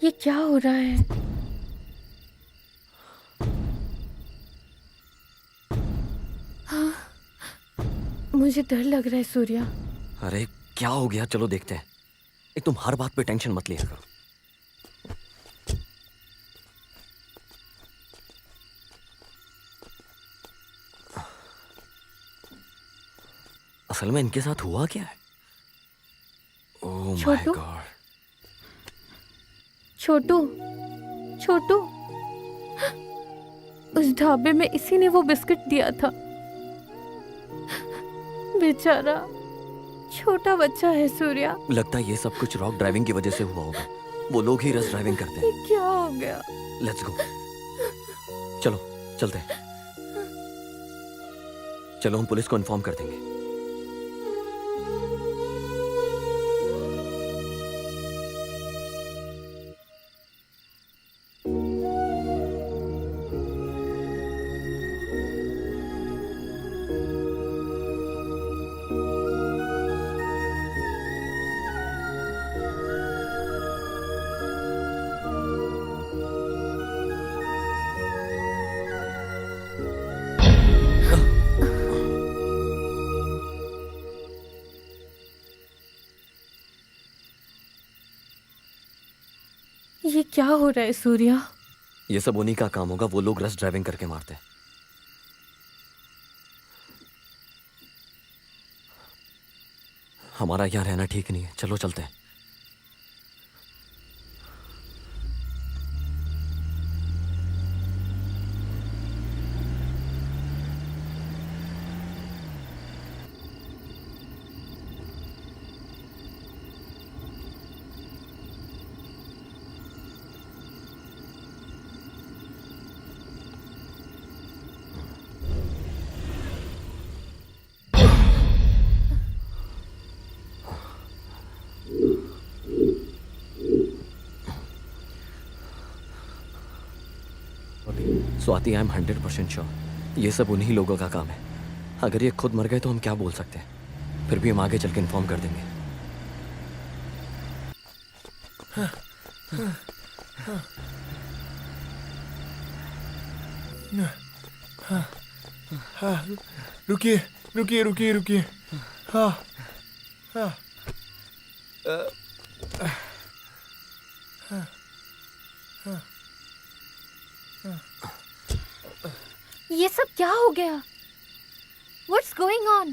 ये क्या हो रहा है? मुझे डर लग रहा है सूर्या। अरे क्या हो गया, चलो देखते हैं। तुम हर बात पे टेंशन मत लिया करो। असल में इनके साथ हुआ क्या है? Oh my Chhotu? गॉड। छोटू, छोटू, उस ढाबे में इसी ने वो बिस्किट दिया था। बेचारा छोटा बच्चा है सूर्या। लगता है ये सब कुछ रॉक ड्राइविंग की वजह से हुआ होगा। वो लोग ही रश ड्राइविंग करते हैं। ये क्या हो गया? लेट्स गो, चलो चलते हैं। चलो हम पुलिस को इन्फॉर्म कर देंगे। ये क्या हो रहा है सूर्या? ये सब उन्हीं का काम होगा। वो लोग रश ड्राइविंग करके मारते हैं। हमारा यहाँ रहना ठीक नहीं है। चलो चलते हैं। स्वाति, आई एम 100% श्योर ये सब उन्हीं लोगों का काम है। अगर ये खुद मर गए तो हम क्या बोल सकते हैं? फिर भी हम आगे चल के इन्फॉर्म कर देंगे। रुकिए रुकिए रुकिए रुकिए। हाँ हाँ ये सब क्या हो गया? What's going on?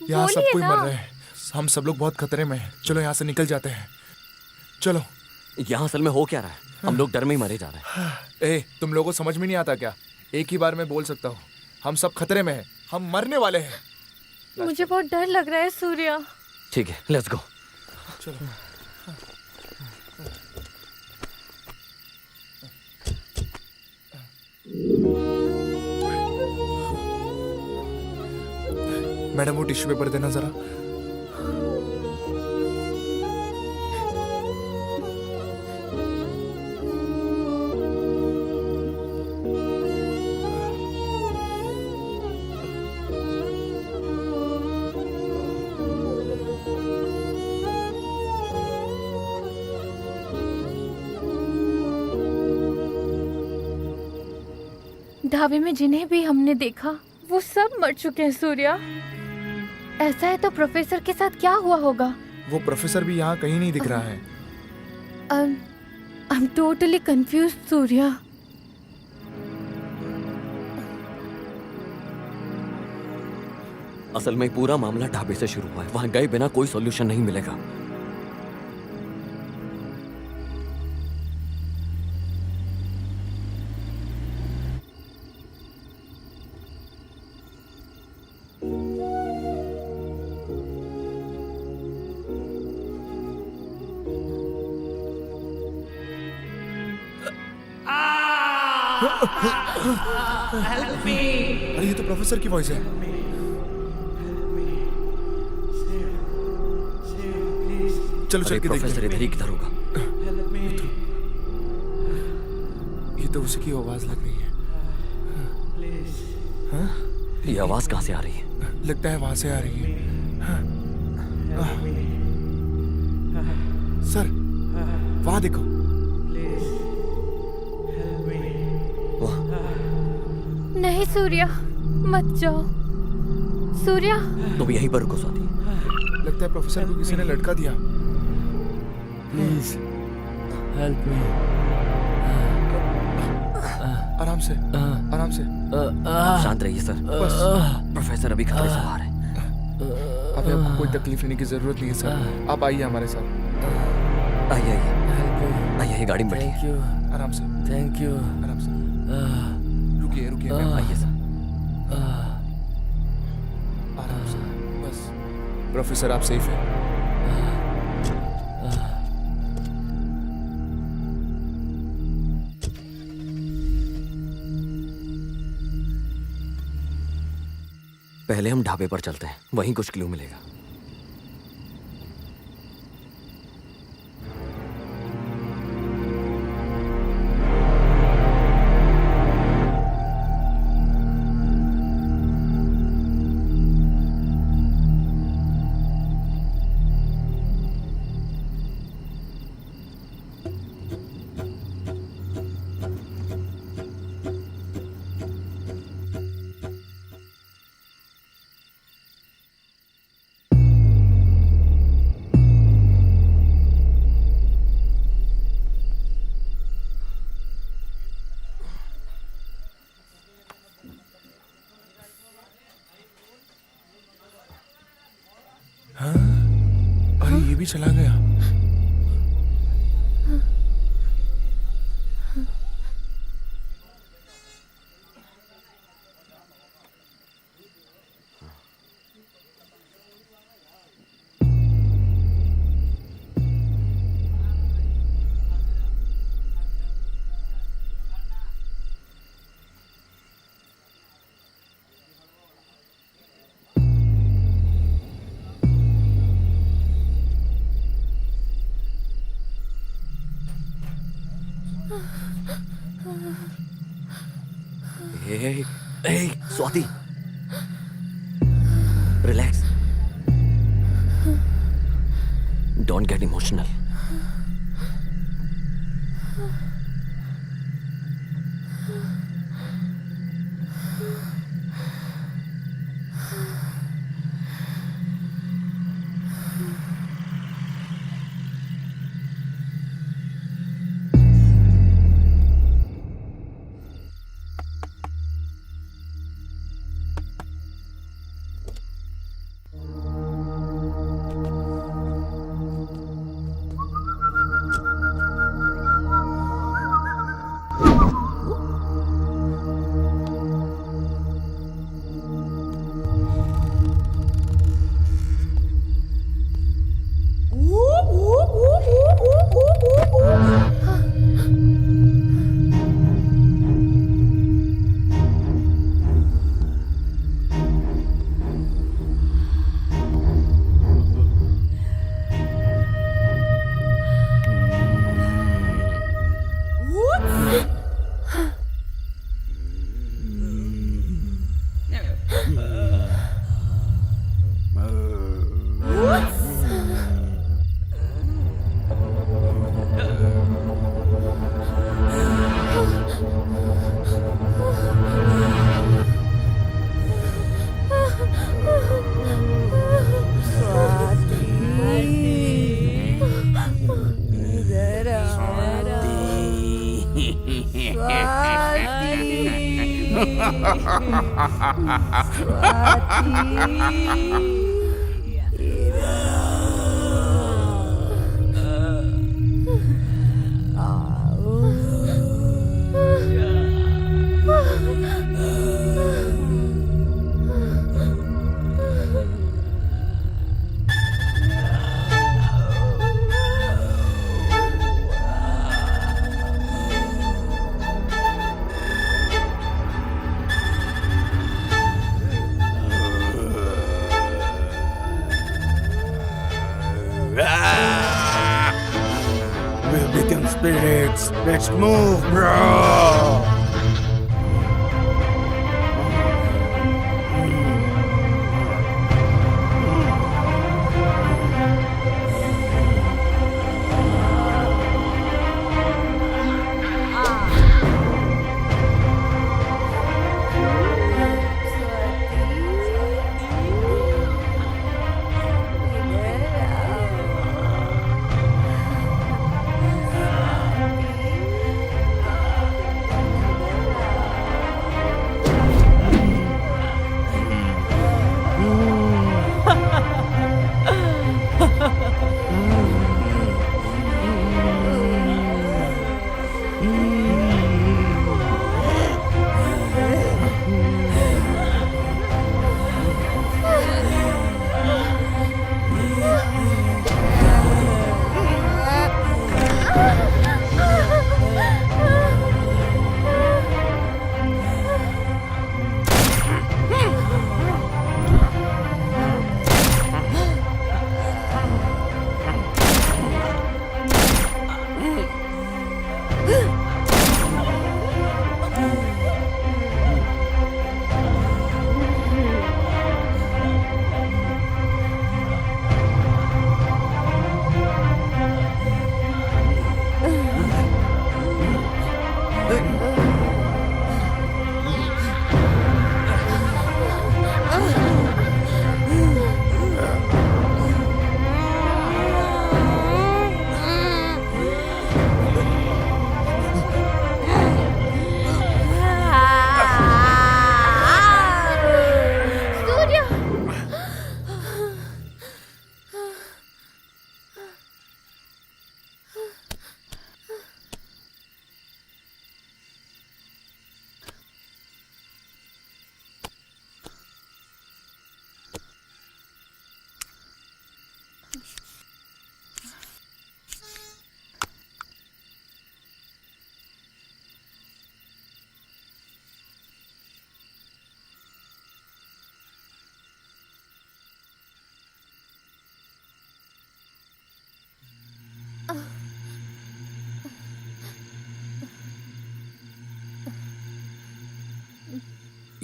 यहाँ सब बोलिए कोई ना। मर रहे हैं। हम सब लोग बहुत खतरे में हैं। चलो यहाँ से निकल जाते हैं। चलो। यहाँ असल में हो क्या रहा है? हम लोग डर में ही मरे जा रहे हैं। ए, तुम लोगों को समझ में नहीं आता क्या? एक ही बार में बोल सकता हूँ। हम सब खतरे में हैं। हम मरने वाले हैं। मुझे बहुत डर लग रहा है सूर्या। ठीक है, लेट्स गो। चलो। मैडम वो टिश्यू पेपर देना जरा। ढाबे में जिन्हें भी हमने देखा वो सब मर चुके हैं सूर्या। ऐसा है तो प्रोफेसर के साथ क्या हुआ होगा? वो प्रोफेसर भी यहाँ कहीं नहीं दिख रहा है। I'm totally confused Surya. असल में पूरा मामला ढाबे से शुरू हुआ है। वहां गए बिना कोई सॉल्यूशन नहीं मिलेगा। अरे ये तो प्रोफेसर की वॉइस है। चलो चल के प्रोफेसर इधर ही किधर होगा? ये तो उसी की आवाज लग रही है। ये आवाज कहाँ से आ रही है? लगता है वहां से आ रही है। सर वहां देखो। नहीं सूर्या, मत जाओ सूर्या। तुम यहीं पर रुको स्वाति। लगता है प्रोफेसर को किसी ने लटका दिया। Please help me. आराम से, आराम से। शांत रहिए सर। बस प्रोफेसर अभी खतरे से बाहर है। अभी आपको कोई तकलीफ लेने की जरूरत नहीं है सर। आप आइए हमारे साथ। आइए आइए आइए, गाड़ी में बैठिए। थैंक यू, आराम से, थैंक यू। आराम से। रुकिए रुकिए, आइए सर। आराम से, बस। प्रोफेसर आप सेफ हैं। पहले हम ढाबे पर चलते हैं, वहीं कुछ क्लू मिलेगा। अरे ये भी चला गया। Hey, Swati. Relax. Don't get emotional. We'll become spirits. Let's move, bro.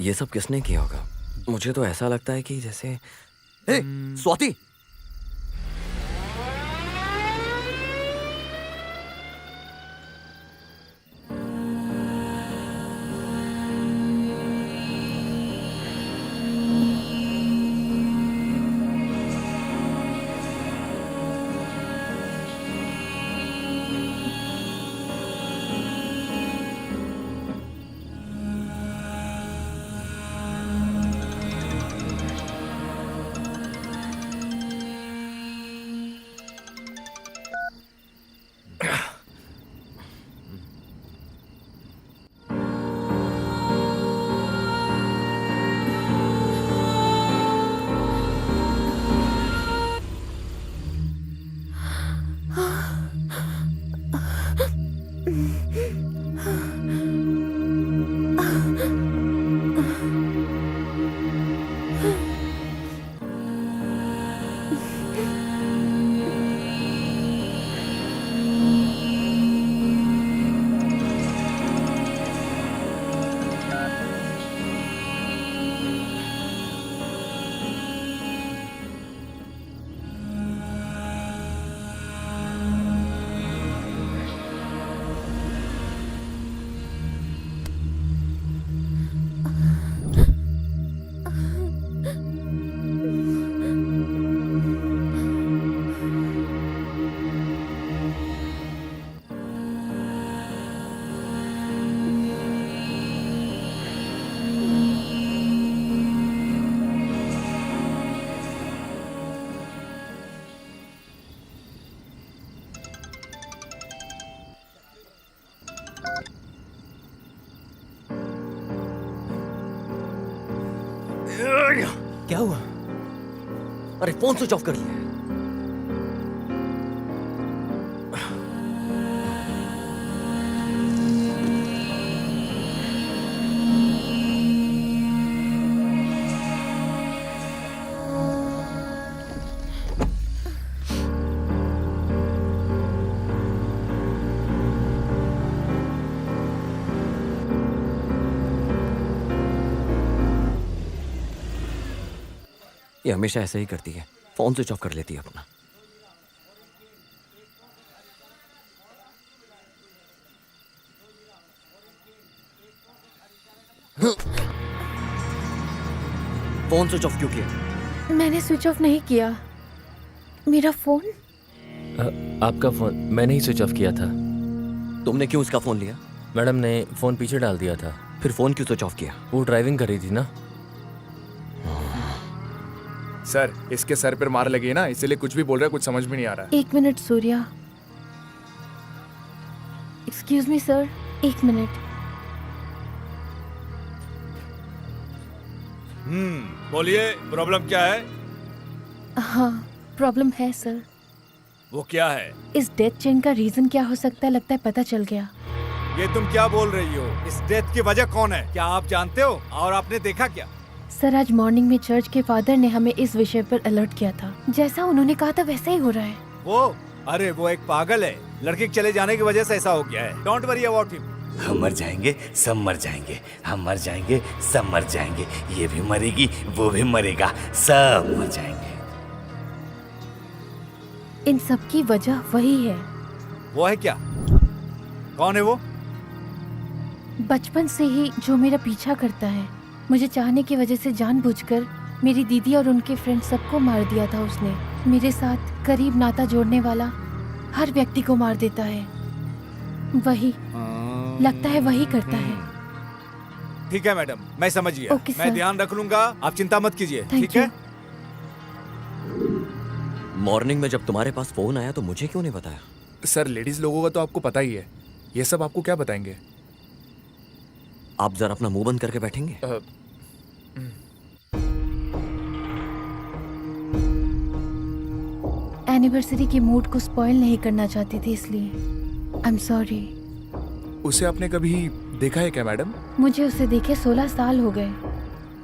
ये सब किसने किया होगा? मुझे तो ऐसा लगता है कि जैसे हे, स्वाति, क्या हुआ? अरे फोन स्विच ऑफ कर लिया। ये हमेशा ऐसे ही करती है, फोन स्विच ऑफ कर लेती है अपना। फोन स्विच ऑफ क्यों किया? मैंने स्विच ऑफ नहीं किया। मेरा फोन? आपका फोन मैंने ही स्विच ऑफ किया था। तुमने क्यों उसका फोन लिया? मैडम ने फोन पीछे डाल दिया था। फिर फोन क्यों स्विच ऑफ किया? वो ड्राइविंग कर रही थी ना। सर, इसके सर पर मार लगी है ना, इसलिए कुछ भी बोल रहा है, कुछ समझ में नहीं आ रहा है। 1 minute Surya. Excuse me sir, 1 minute. बोलिए, प्रॉब्लम क्या है? हाँ, प्रॉब्लम है सर। वो क्या है? इस डेथ चेन का रीजन क्या हो सकता है, लगता है पता चल गया। ये तुम क्या बोल रही हो? इस डेथ की वजह कौन है? क्या आप जानते हो? और आपने देखा क्या? सर, आज मॉर्निंग में चर्च के फादर ने हमें इस विषय पर अलर्ट किया था। जैसा उन्होंने कहा था वैसा ही हो रहा है। अरे वो एक पागल है। लड़के के चले जाने की वजह से ऐसा हो गया है। Don't worry about him. हम मर जाएंगे, सब मर जाएंगे, हम मर जाएंगे, सब मर जाएंगे, ये भी मरेगी, वो भी मरेगा, सब मर जाएंगे। इन सब की वजह वही है। वो है क्या? कौन है वो? बचपन से ही जो मेरा पीछा करता है, मुझे चाहने की वजह से जानबूझकर मेरी दीदी और उनके फ्रेंड सबको मार दिया था उसने। मेरे साथ करीब नाता जोड़ने वाला हर व्यक्ति को मार देता है। वही लगता है वही करता है। ठीक है मैडम, मैं समझ गया। ओके, मैं सर। ध्यान रख लूंगा, आप चिंता मत कीजिए। थैंक ठीक है? मॉर्निंग में जब तुम्हारे पास फोन आया तो मुझे क्यों नहीं बताया? सर, लेडीज लोगों का तो आपको पता ही है, ये सब आपको क्या बताएंगे? आप जरा अपना मुंह बंद करके बैठेंगे? एनिवर्सरी के मूड को स्पॉइल नहीं करना चाहती थी, इसलिए आई एम सॉरी। उसे आपने कभी देखा है क्या मैडम? मुझे उसे देखे 16 साल हो गए।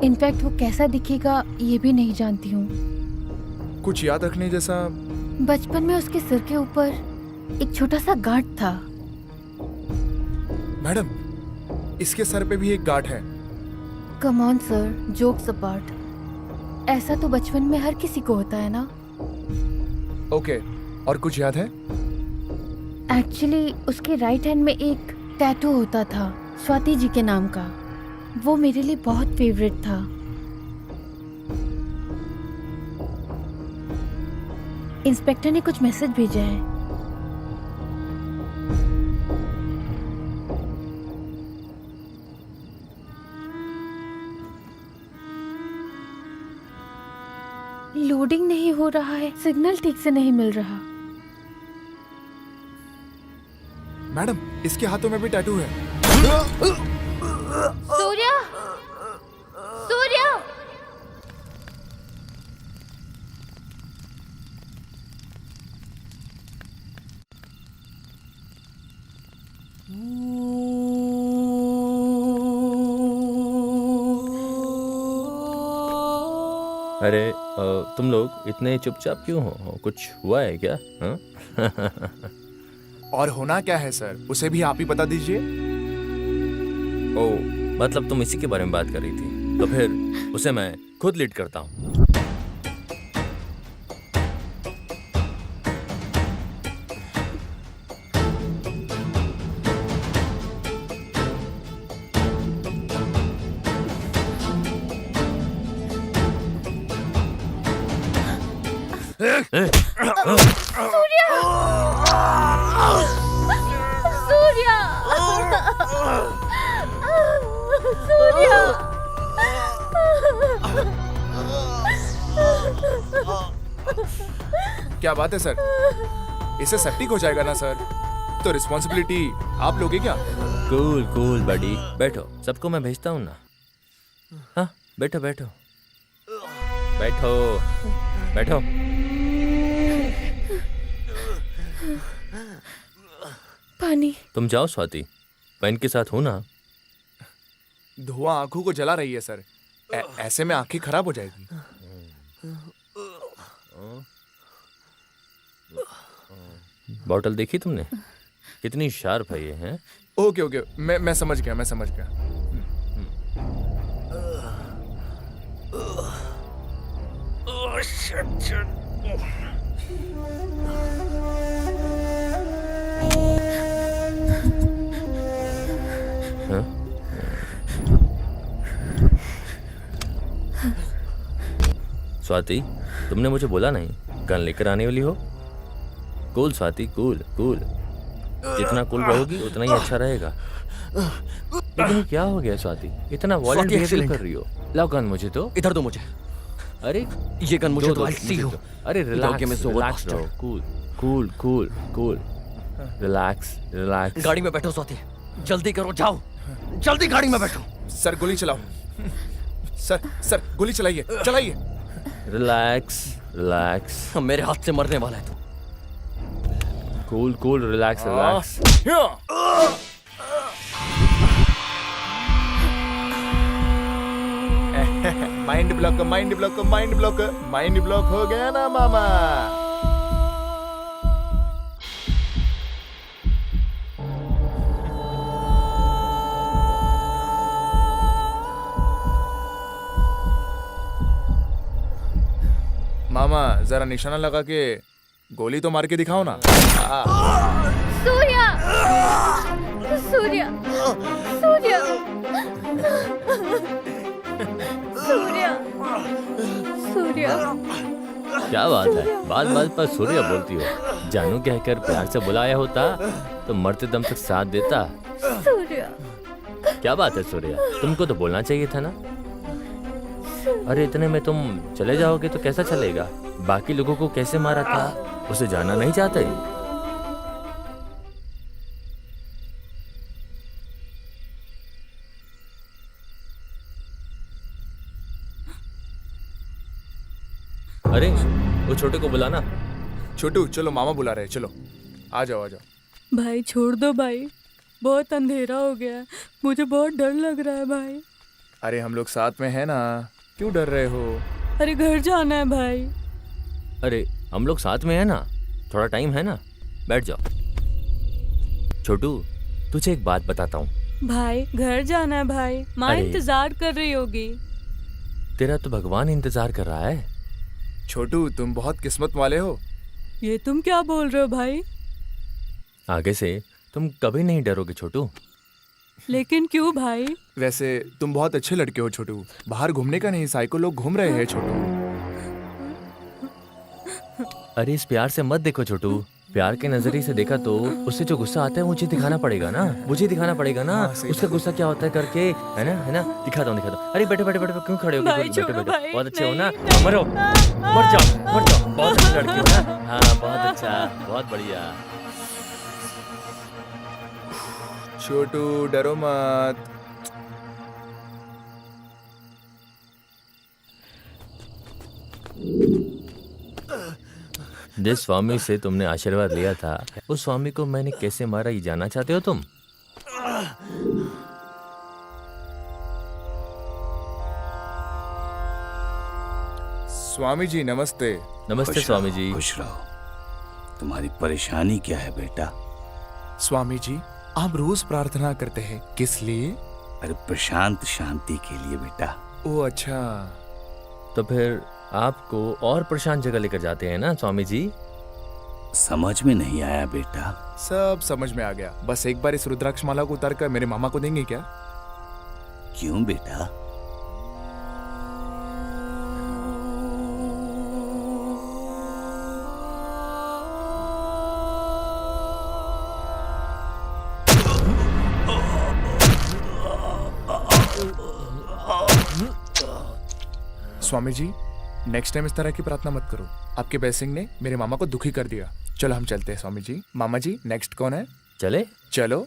इनफैक्ट वो कैसा दिखेगा ये भी नहीं जानती हूँ। कुछ याद रखने जैसा? बचपन में उसके सिर के ऊपर एक छोटा सा गांठ था। मैडम, इसके सर पे भी एक गांठ है। Come on sir, jokes apart, ऐसा तो बचपन में हर किसी को होता है ना। ओके, और कुछ याद है? एक्चुअली उसके राइट हैंड में एक टैटू होता था स्वाति जी के नाम का। वो मेरे लिए बहुत फेवरेट था। इंस्पेक्टर ने कुछ मैसेज भेजा है। लोडिंग नहीं हो रहा है, सिग्नल ठीक से नहीं मिल रहा। मैडम, इसके हाथों में भी टैटू है। सूर्या, सूर्या, अरे तुम लोग इतने चुपचाप क्यों हो? कुछ हुआ है क्या? हाँ? और होना क्या है सर, उसे भी आप ही बता दीजिए। ओ, मतलब तुम इसी के बारे में बात कर रही थी, तो फिर उसे मैं खुद लीड करता हूँ। सूर्या, सूर्या, क्या बात है सर, इसे सेप्टिक हो जाएगा ना सर, तो रिस्पॉन्सिबिलिटी आप लोगे क्या? कूल कूल बडी, बैठो, सबको मैं भेजता हूँ ना। हाँ, बैठो बैठो बैठो बैठो। पानी। तुम जाओ स्वाति, मैं इनके साथ हूं ना। धुआं आंखों को जला रही है सर, ऐसे में आंखें खराब हो जाएगी। बॉटल देखी तुमने? कितनी शार्प है ये, हैं? ओके ओके, मैं समझ गया, मैं समझ गया। हाँ? स्वाति, तुमने मुझे बोला नहीं गन लेकर आने वाली हो? कूल स्वाति, कूल कूल, जितना कूल रहोगी उतना ही अच्छा रहेगा। लेकिन क्या हो गया स्वाति, इतना वॉलेंट बिहेव कर रही हो? लाओ गन मुझे तो। इधर दो मुझे। अरे ये गन मुझे दो, तो सी हो। अरे रिलैक्स रिलैक्स रहो, cool cool cool cool, relax relax. गाड़ी में बैठो स्वाति, जल्दी करो, जाओ जल्दी गाड़ी में बैठो। सर गोली चलाओ, सर गोली चलाइए, चलाइए। रिलैक्स रिलैक्स, मेरे हाथ से मरने वाला है तू। Cool cool, relax relax. Mind block, mind block, mind block, mind block हो गया ना मामा। मामा जरा निशाना लगा के गोली तो मार के दिखाओ ना। सूर्या, सूर्या, सूर्या, सूर्या, सूर्या। क्या बात है, बात बात पर सूर्य बोलती हो? जानू कहकर प्यार से बुलाया होता तो मरते दम तक साथ देता। सूर्या, क्या बात है सूर्य, तुमको तो बोलना चाहिए था ना। अरे इतने में तुम चले जाओगे तो कैसा चलेगा? बाकी लोगों को कैसे मारा था उसे जानना नहीं चाहते? अरे वो छोटे को बुलाना। छोटू चलो, मामा बुला रहे हैं, चलो आ जाओ आ जाओ। भाई छोड़ दो भाई, बहुत अंधेरा हो गया है, मुझे बहुत डर लग रहा है भाई। अरे हम लोग साथ में हैं ना, क्यों डर रहे हो? अरे घर जाना है भाई। अरे हम लोग साथ में है ना, थोड़ा टाइम है ना, बैठ जाओ। छोटू तुझे एक बात बताता हूँ, भाई घर जाना है भाई, माँ अरे। इंतजार कर रही होगी। तेरा तो भगवान इंतजार कर रहा है। छोटू तुम बहुत किस्मत वाले हो। ये तुम क्या बोल रहे हो भाई? आगे से तुम कभी नहीं डरोगे छोटू। लेकिन क्यों भाई? वैसे तुम बहुत अच्छे लड़के हो छोटू। बाहर घूमने का नहीं, साइको लोग घूम रहे हैं छोटू। अरे इस प्यार से मत देखो छोटू। प्यार के नजरिए से देखा तो उससे जो गुस्सा आता है मुझे दिखाना पड़ेगा ना, मुझे दिखाना पड़ेगा ना। हाँ, सही उसका गुस्सा क्या होता है करके, है ना दिखाता हूँ दिखाता हूँ। अरे बैठो बैठो बैठो, क्यों खड़े हो भाई, बैठो छोड़ो बैठो। भाई, बहुत अच्छे हो नहीं, ना, नहीं, मरो, मर जाओ, बहुत अच्छी लड़की हो ना। हाँ बहुत अच्छा, बहुत बढ़िया। छोटू डरो मत। जिस स्वामी से तुमने आशीर्वाद लिया था उस स्वामी को मैंने कैसे मारा ये जानना चाहते हो तुम? स्वामी जी नमस्ते। नमस्ते खुश स्वामी रहो, जी। खुश रहो। तुम्हारी परेशानी क्या है बेटा? स्वामी जी आप रोज प्रार्थना करते हैं, किस लिए? अरे प्रशांत शांति के लिए बेटा। ओ अच्छा। तो फिर आपको और प्रशांत जगह लेकर जाते हैं ना स्वामी जी? समझ में नहीं आया बेटा। सब समझ में आ गया। बस एक बार इस रुद्राक्ष माला को उतार कर मेरे मामा को देंगे क्या? क्यों बेटा? स्वामी जी नेक्स्ट टाइम इस तरह की प्रार्थना मत करो। आपके ब्लेसिंग ने मेरे मामा को दुखी कर दिया। चलो हम चलते हैं स्वामी जी। मामा जी नेक्स्ट कौन है? चले चलो।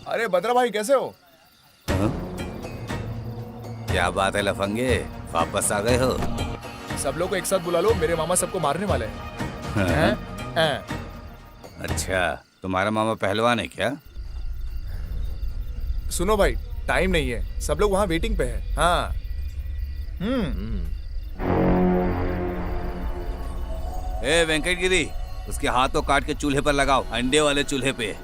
अरे बद्रा भाई कैसे हो? क्या बात है लफंगे, वापस आ गए हो? सब लोग को एक साथ बुला लो, मेरे मामा सबको मारने वाले हैं। हैं? अच्छा, तुम्हारा मामा पहलवान है क्या? सुनो भाई टाइम नहीं है, सब लोग वहाँ वेटिंग पे है। हाँ। ए वेंकट गिरी, उसके हाथों काट के चूल्हे पर लगाओ, अंडे वाले चूल्हे पे।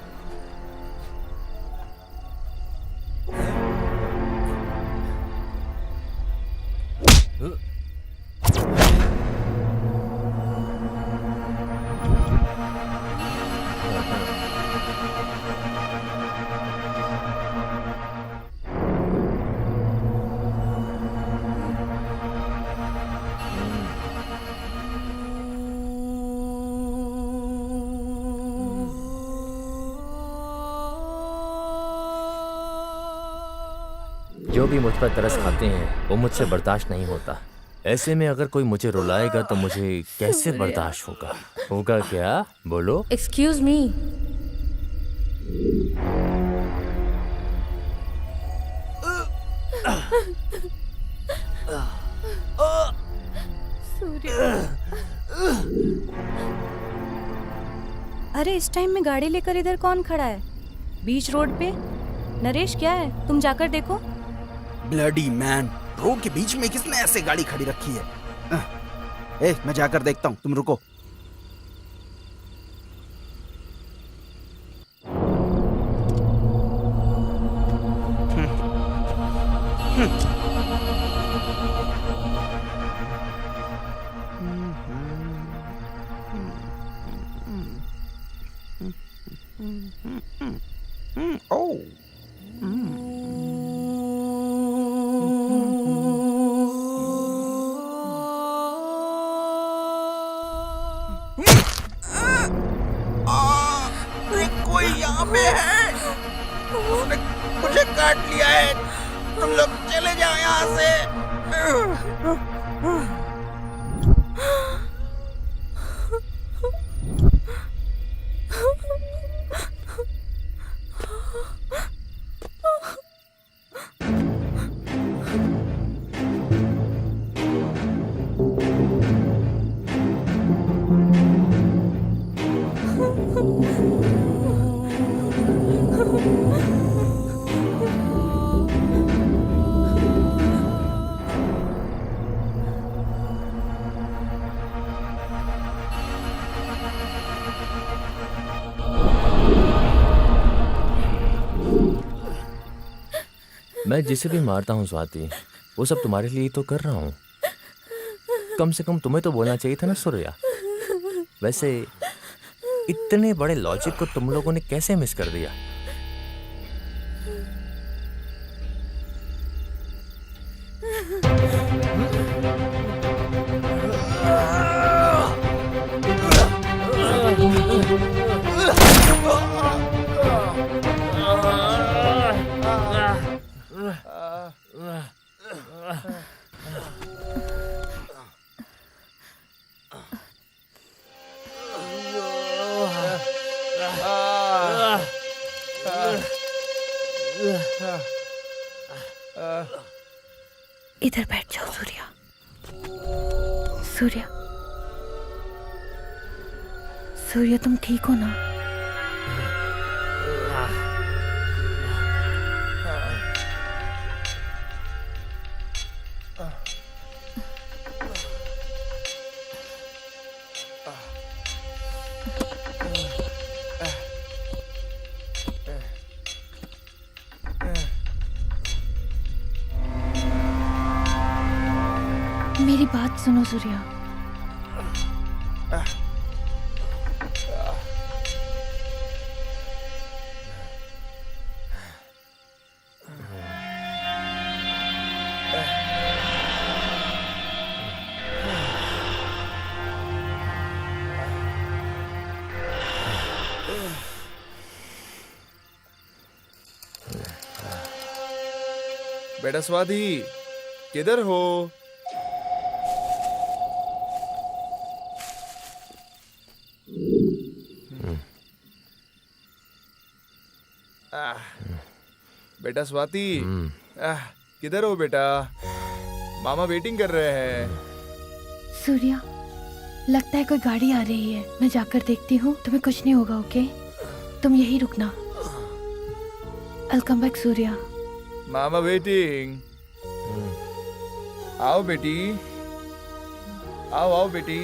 जो भी मुझ पर तरस खाते हैं वो मुझसे बर्दाश्त नहीं होता। ऐसे में अगर कोई मुझे रुलाएगा तो मुझे कैसे बर्दाश्त होगा? होगा क्या? बोलो। Excuse me. अरे इस टाइम में गाड़ी लेकर इधर कौन खड़ा है बीच रोड पे? नरेश क्या है, तुम जाकर देखो। ब्लडी मैन, रोड के बीच में किसने ऐसे गाड़ी खड़ी रखी है? मैं जाकर देखता हूँ, तुम रुको। कोई यहाँ पे है, उसने मुझे काट लिया है। तुम लोग चले जाओ यहाँ से। मैं जिसे भी मारता हूँ स्वाति, वो सब तुम्हारे लिए तो कर रहा हूँ। कम से कम तुम्हें तो बोलना चाहिए था ना सूर्या। वैसे इतने बड़े लॉजिक को तुम लोगों ने कैसे मिस कर दिया? इधर बैठ जाओ सूर्या। सूर्या, सूर्या तुम ठीक हो ना? मेरी बात सुनो सूर्या। बेटा स्वाति, किधर हो? बेटा स्वाति, किधर हो बेटा? मामा वेटिंग कर रहे हैं। सूर्या, लगता है कोई गाड़ी आ रही है, मैं जाकर देखती हूँ। तुम्हें कुछ नहीं होगा, ओके? तुम यही रुकना। I'll come back, Surya. मामा वेटिंग। आओ बेटी, आओ आओ बेटी।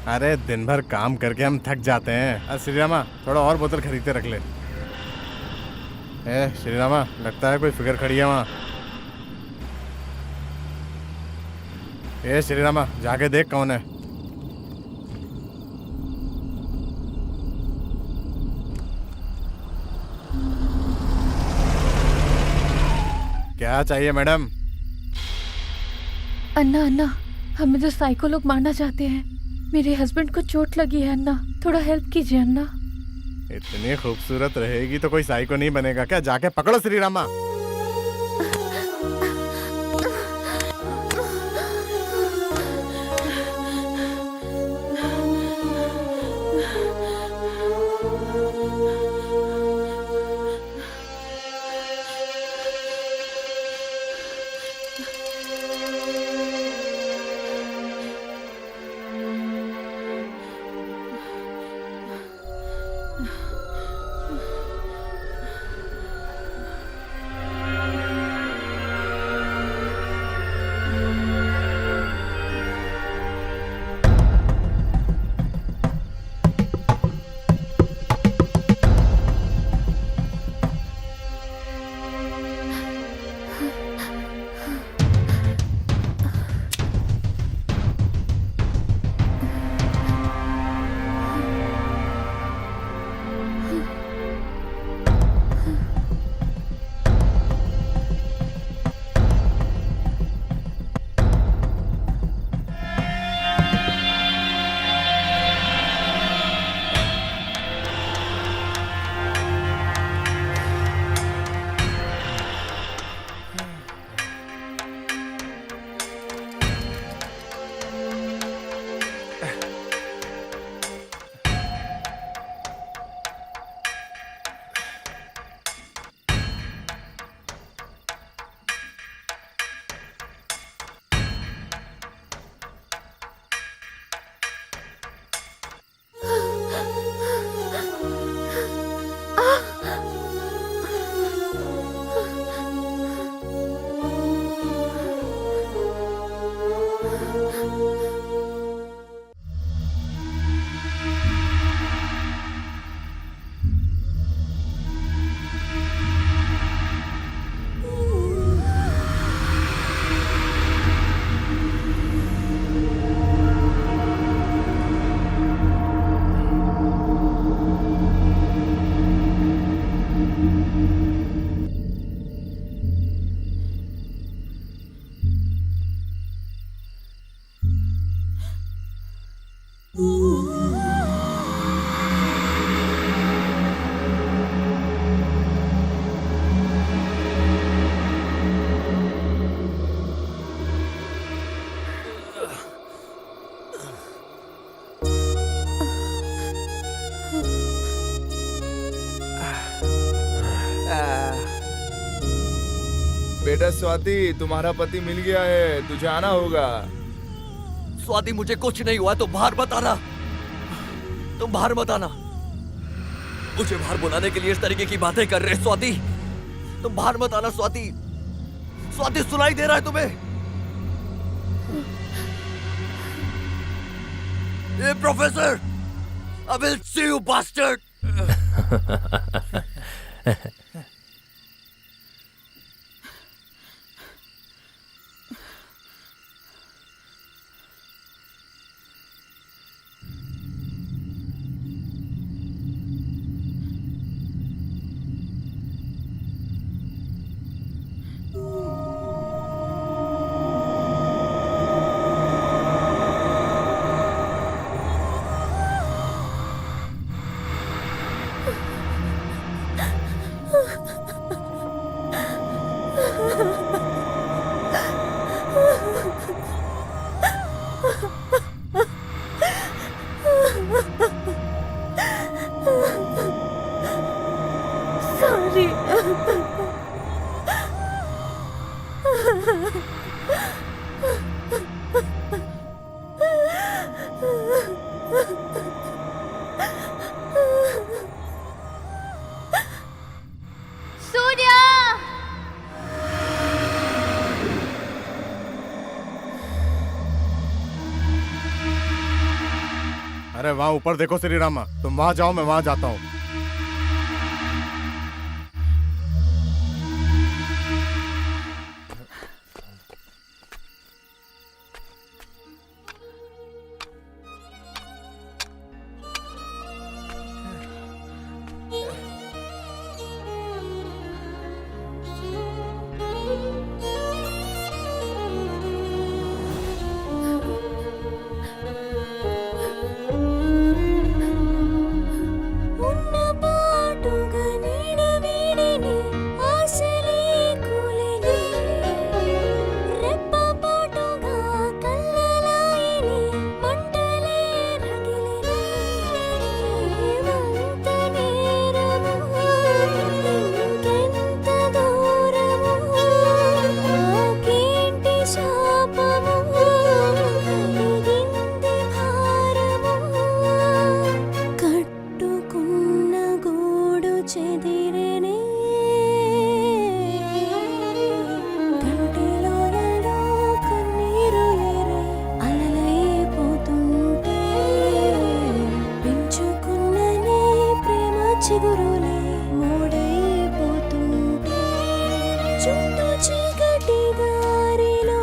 अरे दिन भर काम करके हम थक जाते हैं। अरे श्रीरामा, थोड़ा और बोतल खरीद के रख ले। श्रीरामा, लगता है कोई फिगर खड़ी है वहाँ। श्रीरामा, जाके देख कौन है। क्या चाहिए मैडम? अन्ना अन्ना, हमें तो साइको लोग मारना चाहते हैं। मेरे हस्बैंड को चोट लगी है अन्ना, थोड़ा हेल्प कीजिए अन्ना। इतनी खूबसूरत रहेगी तो कोई साइको नहीं बनेगा क्या? जाके पकड़ो श्रीरामा। बेटा स्वाति, तुम्हारा पति मिल गया है, तुझे आना होगा। स्वाति मुझे कुछ नहीं हुआ, तुम बाहर मत आना, तुम बाहर मत आना। मुझे बाहर बुलाने के लिए इस तरीके की बातें कर रहे स्वाति, तुम बाहर मत आना स्वाति। स्वाति सुनाई दे रहा है तुम्हें? ए professor, I will see you bastard. Surya! अरे वहाँ ऊपर देखो श्री रामा, तुम वहाँ जाओ, मैं वहाँ जाता हूँ। చిగురులే మూడైపోతుంటే చుట్టూ చీకటి దారిలో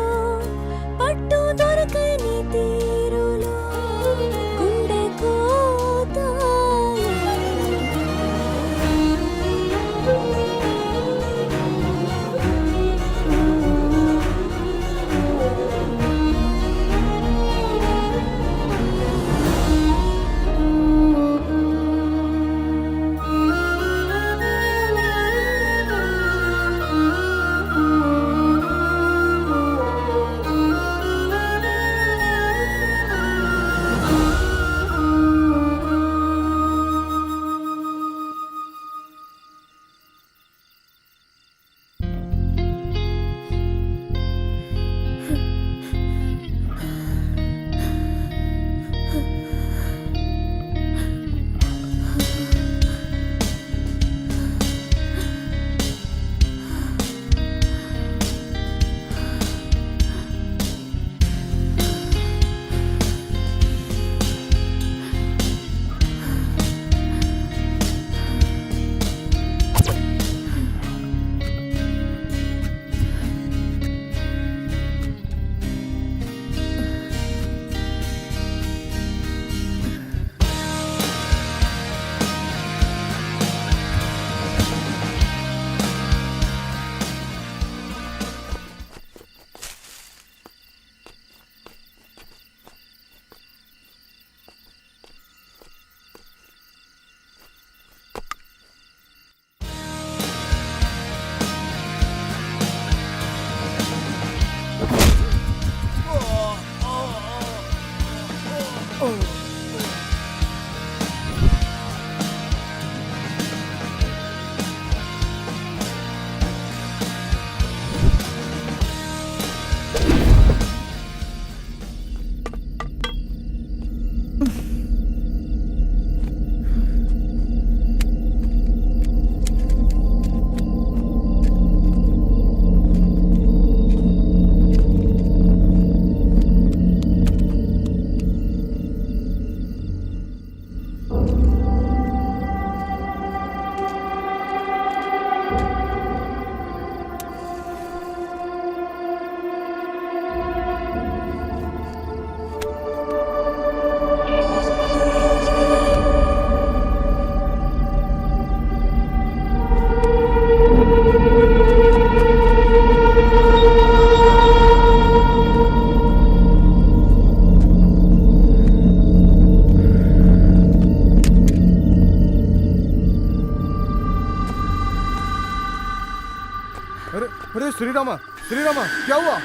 श्री रामा, श्री रामा, क्या हुआ?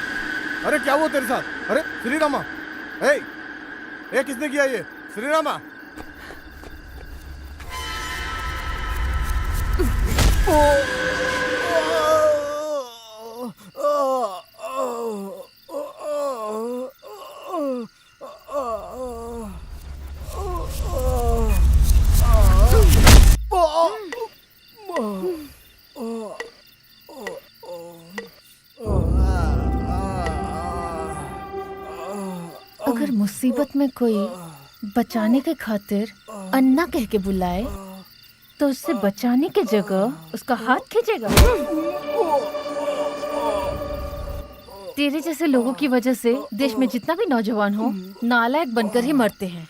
अरे क्या हुआ तेरे साथ? अरे श्री रामा, ए किसने किया ये? श्री रामा। अगर मुसीबत में कोई बचाने के खातिर अन्ना कह के बुलाए तो उससे बचाने की जगह उसका हाथ खींचेगा। तेरे जैसे लोगों की वजह से देश में जितना भी नौजवान हो नालायक बनकर ही मरते हैं।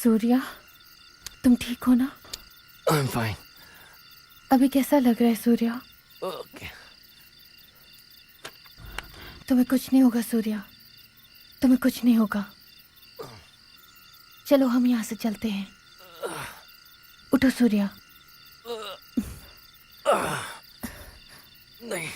सूर्या, तुम ठीक हो ना? I'm fine. अभी कैसा लग रहा है सूर्या? Okay. तुम्हें कुछ नहीं होगा सूर्या, तुम्हें कुछ नहीं होगा। चलो हम यहाँ से चलते हैं। उठो सूर्या। नहीं।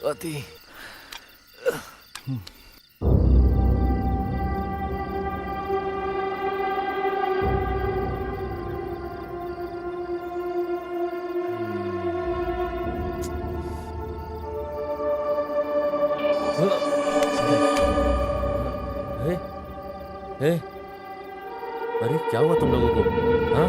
स्वाति, अरे क्या हुआ तुम लोगों को? हाँ?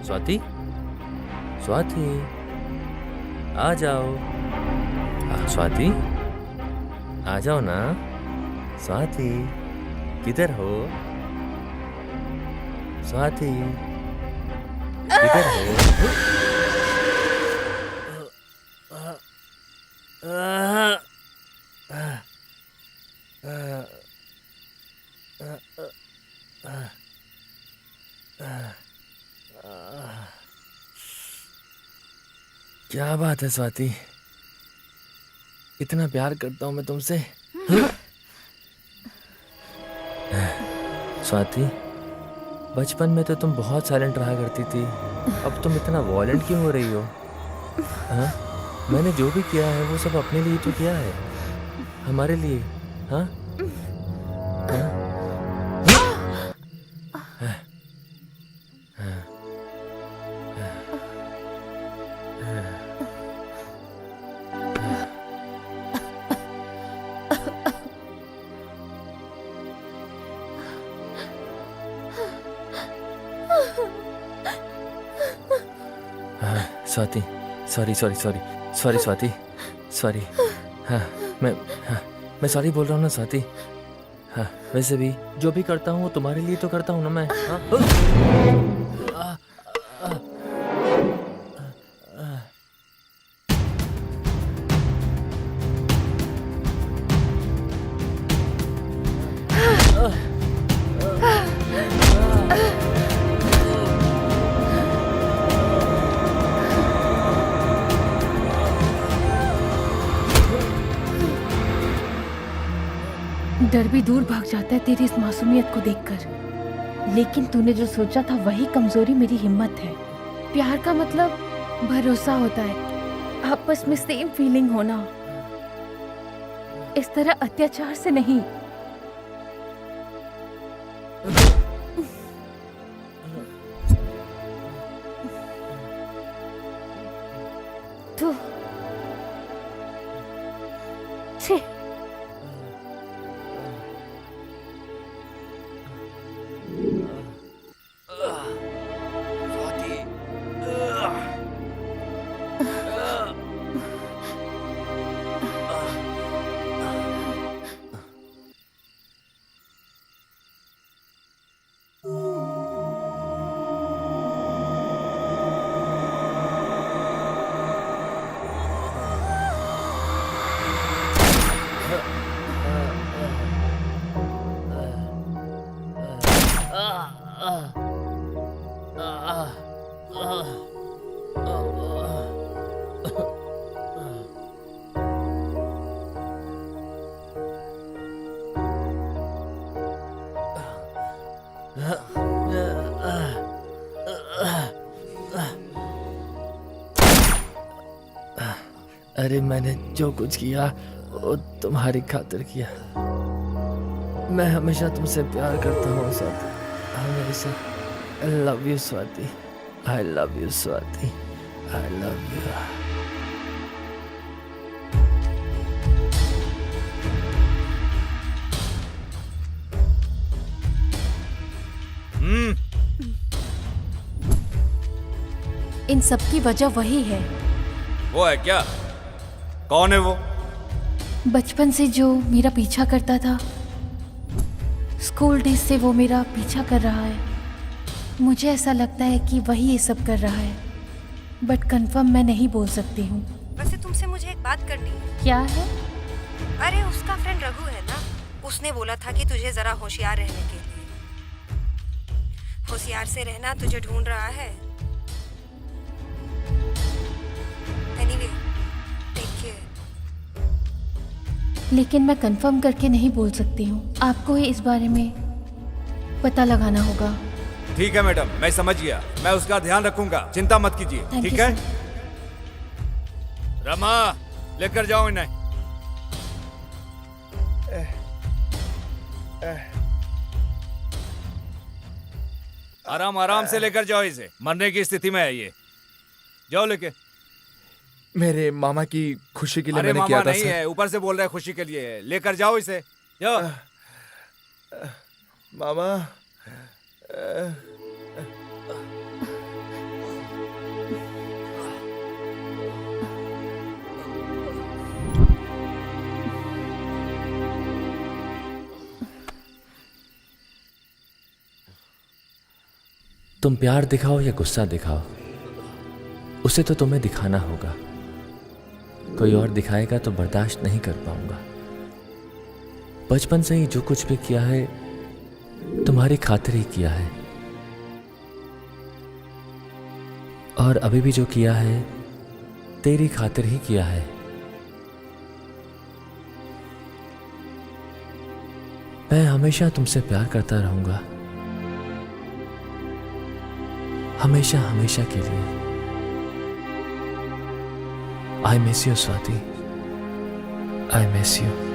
स्वाति, स्वाति, आ जाओ। स्वाति, आ जाओ ना। स्वाति, किधर हो? स्वाति, किधर हो? क्या बात है स्वाति, इतना प्यार करता हूं मैं तुमसे। स्वाति, बचपन में तो तुम बहुत साइलेंट रहा करती थी, अब तुम इतना वॉयलेंट क्यों हो रही हो? हाँ? मैंने जो भी किया है वो सब अपने लिए तो किया है, हमारे लिए। हाँ? हाँ? Swati, sorry sorry sorry sorry Swati, sorry. हाँ मैं सॉरी बोल रहा हूँ ना स्वाति। हाँ वैसे भी जो भी करता हूँ वो तुम्हारे लिए तो करता हूँ ना मैं। हाँ? डर भी दूर भाग जाता है तेरी इस मासूमियत को देखकर। लेकिन तूने जो सोचा था वही कमजोरी मेरी हिम्मत है। प्यार का मतलब भरोसा होता है, आपस में सेम फीलिंग होना, इस तरह अत्याचार से नहीं। तो छी, अरे मैंने जो कुछ किया वो तुम्हारी खातिर किया। मैं हमेशा तुमसे प्यार करता हूँ स्वाति, हमेशा। I love you Swati, I love you Swati, I love you. इन सब की वजह वही है। वो है क्या? कौन है वो? बचपन से जो मेरा पीछा करता था, स्कूल डेज से वो मेरा पीछा कर रहा है। मुझे ऐसा लगता है कि वही ये सब कर रहा है, बट कंफर्म मैं नहीं बोल सकती हूँ। वैसे तुमसे मुझे एक बात करनी है। क्या है? अरे उसका फ्रेंड रघु है ना, उसने बोला था कि तुझे जरा होशियार रहने के लिए। होशियार से रहना, तुझे ढूंढ रहा है। Anyway, take care. लेकिन मैं कंफर्म करके नहीं बोल सकती हूँ, आपको ही इस बारे में पता लगाना होगा। ठीक है मैडम, मैं समझ गया। मैं उसका ध्यान रखूंगा, चिंता मत कीजिए। ठीक है? रमा, लेकर जाओ इन्हें। आराम आराम से लेकर जाओ इसे, मरने की स्थिति में है ये। जाओ लेके। मेरे मामा की खुशी के लिए अरे मैंने किया मामा था नहीं सर। है, ऊपर से बोल रहे हैं खुशी के लिए है। लेकर जाओ इसे, जाओ। मामा तुम प्यार दिखाओ या गुस्सा दिखाओ, उसे तो तुम्हें दिखाना होगा। कोई और दिखाएगा तो बर्दाश्त नहीं कर पाऊंगा। बचपन से ही जो कुछ भी किया है तुम्हारी खातिर ही किया है, और अभी भी जो किया है तेरी खातिर ही किया है। मैं हमेशा तुमसे प्यार करता रहूंगा, हमेशा हमेशा के लिए। I miss you, Swati. I miss you.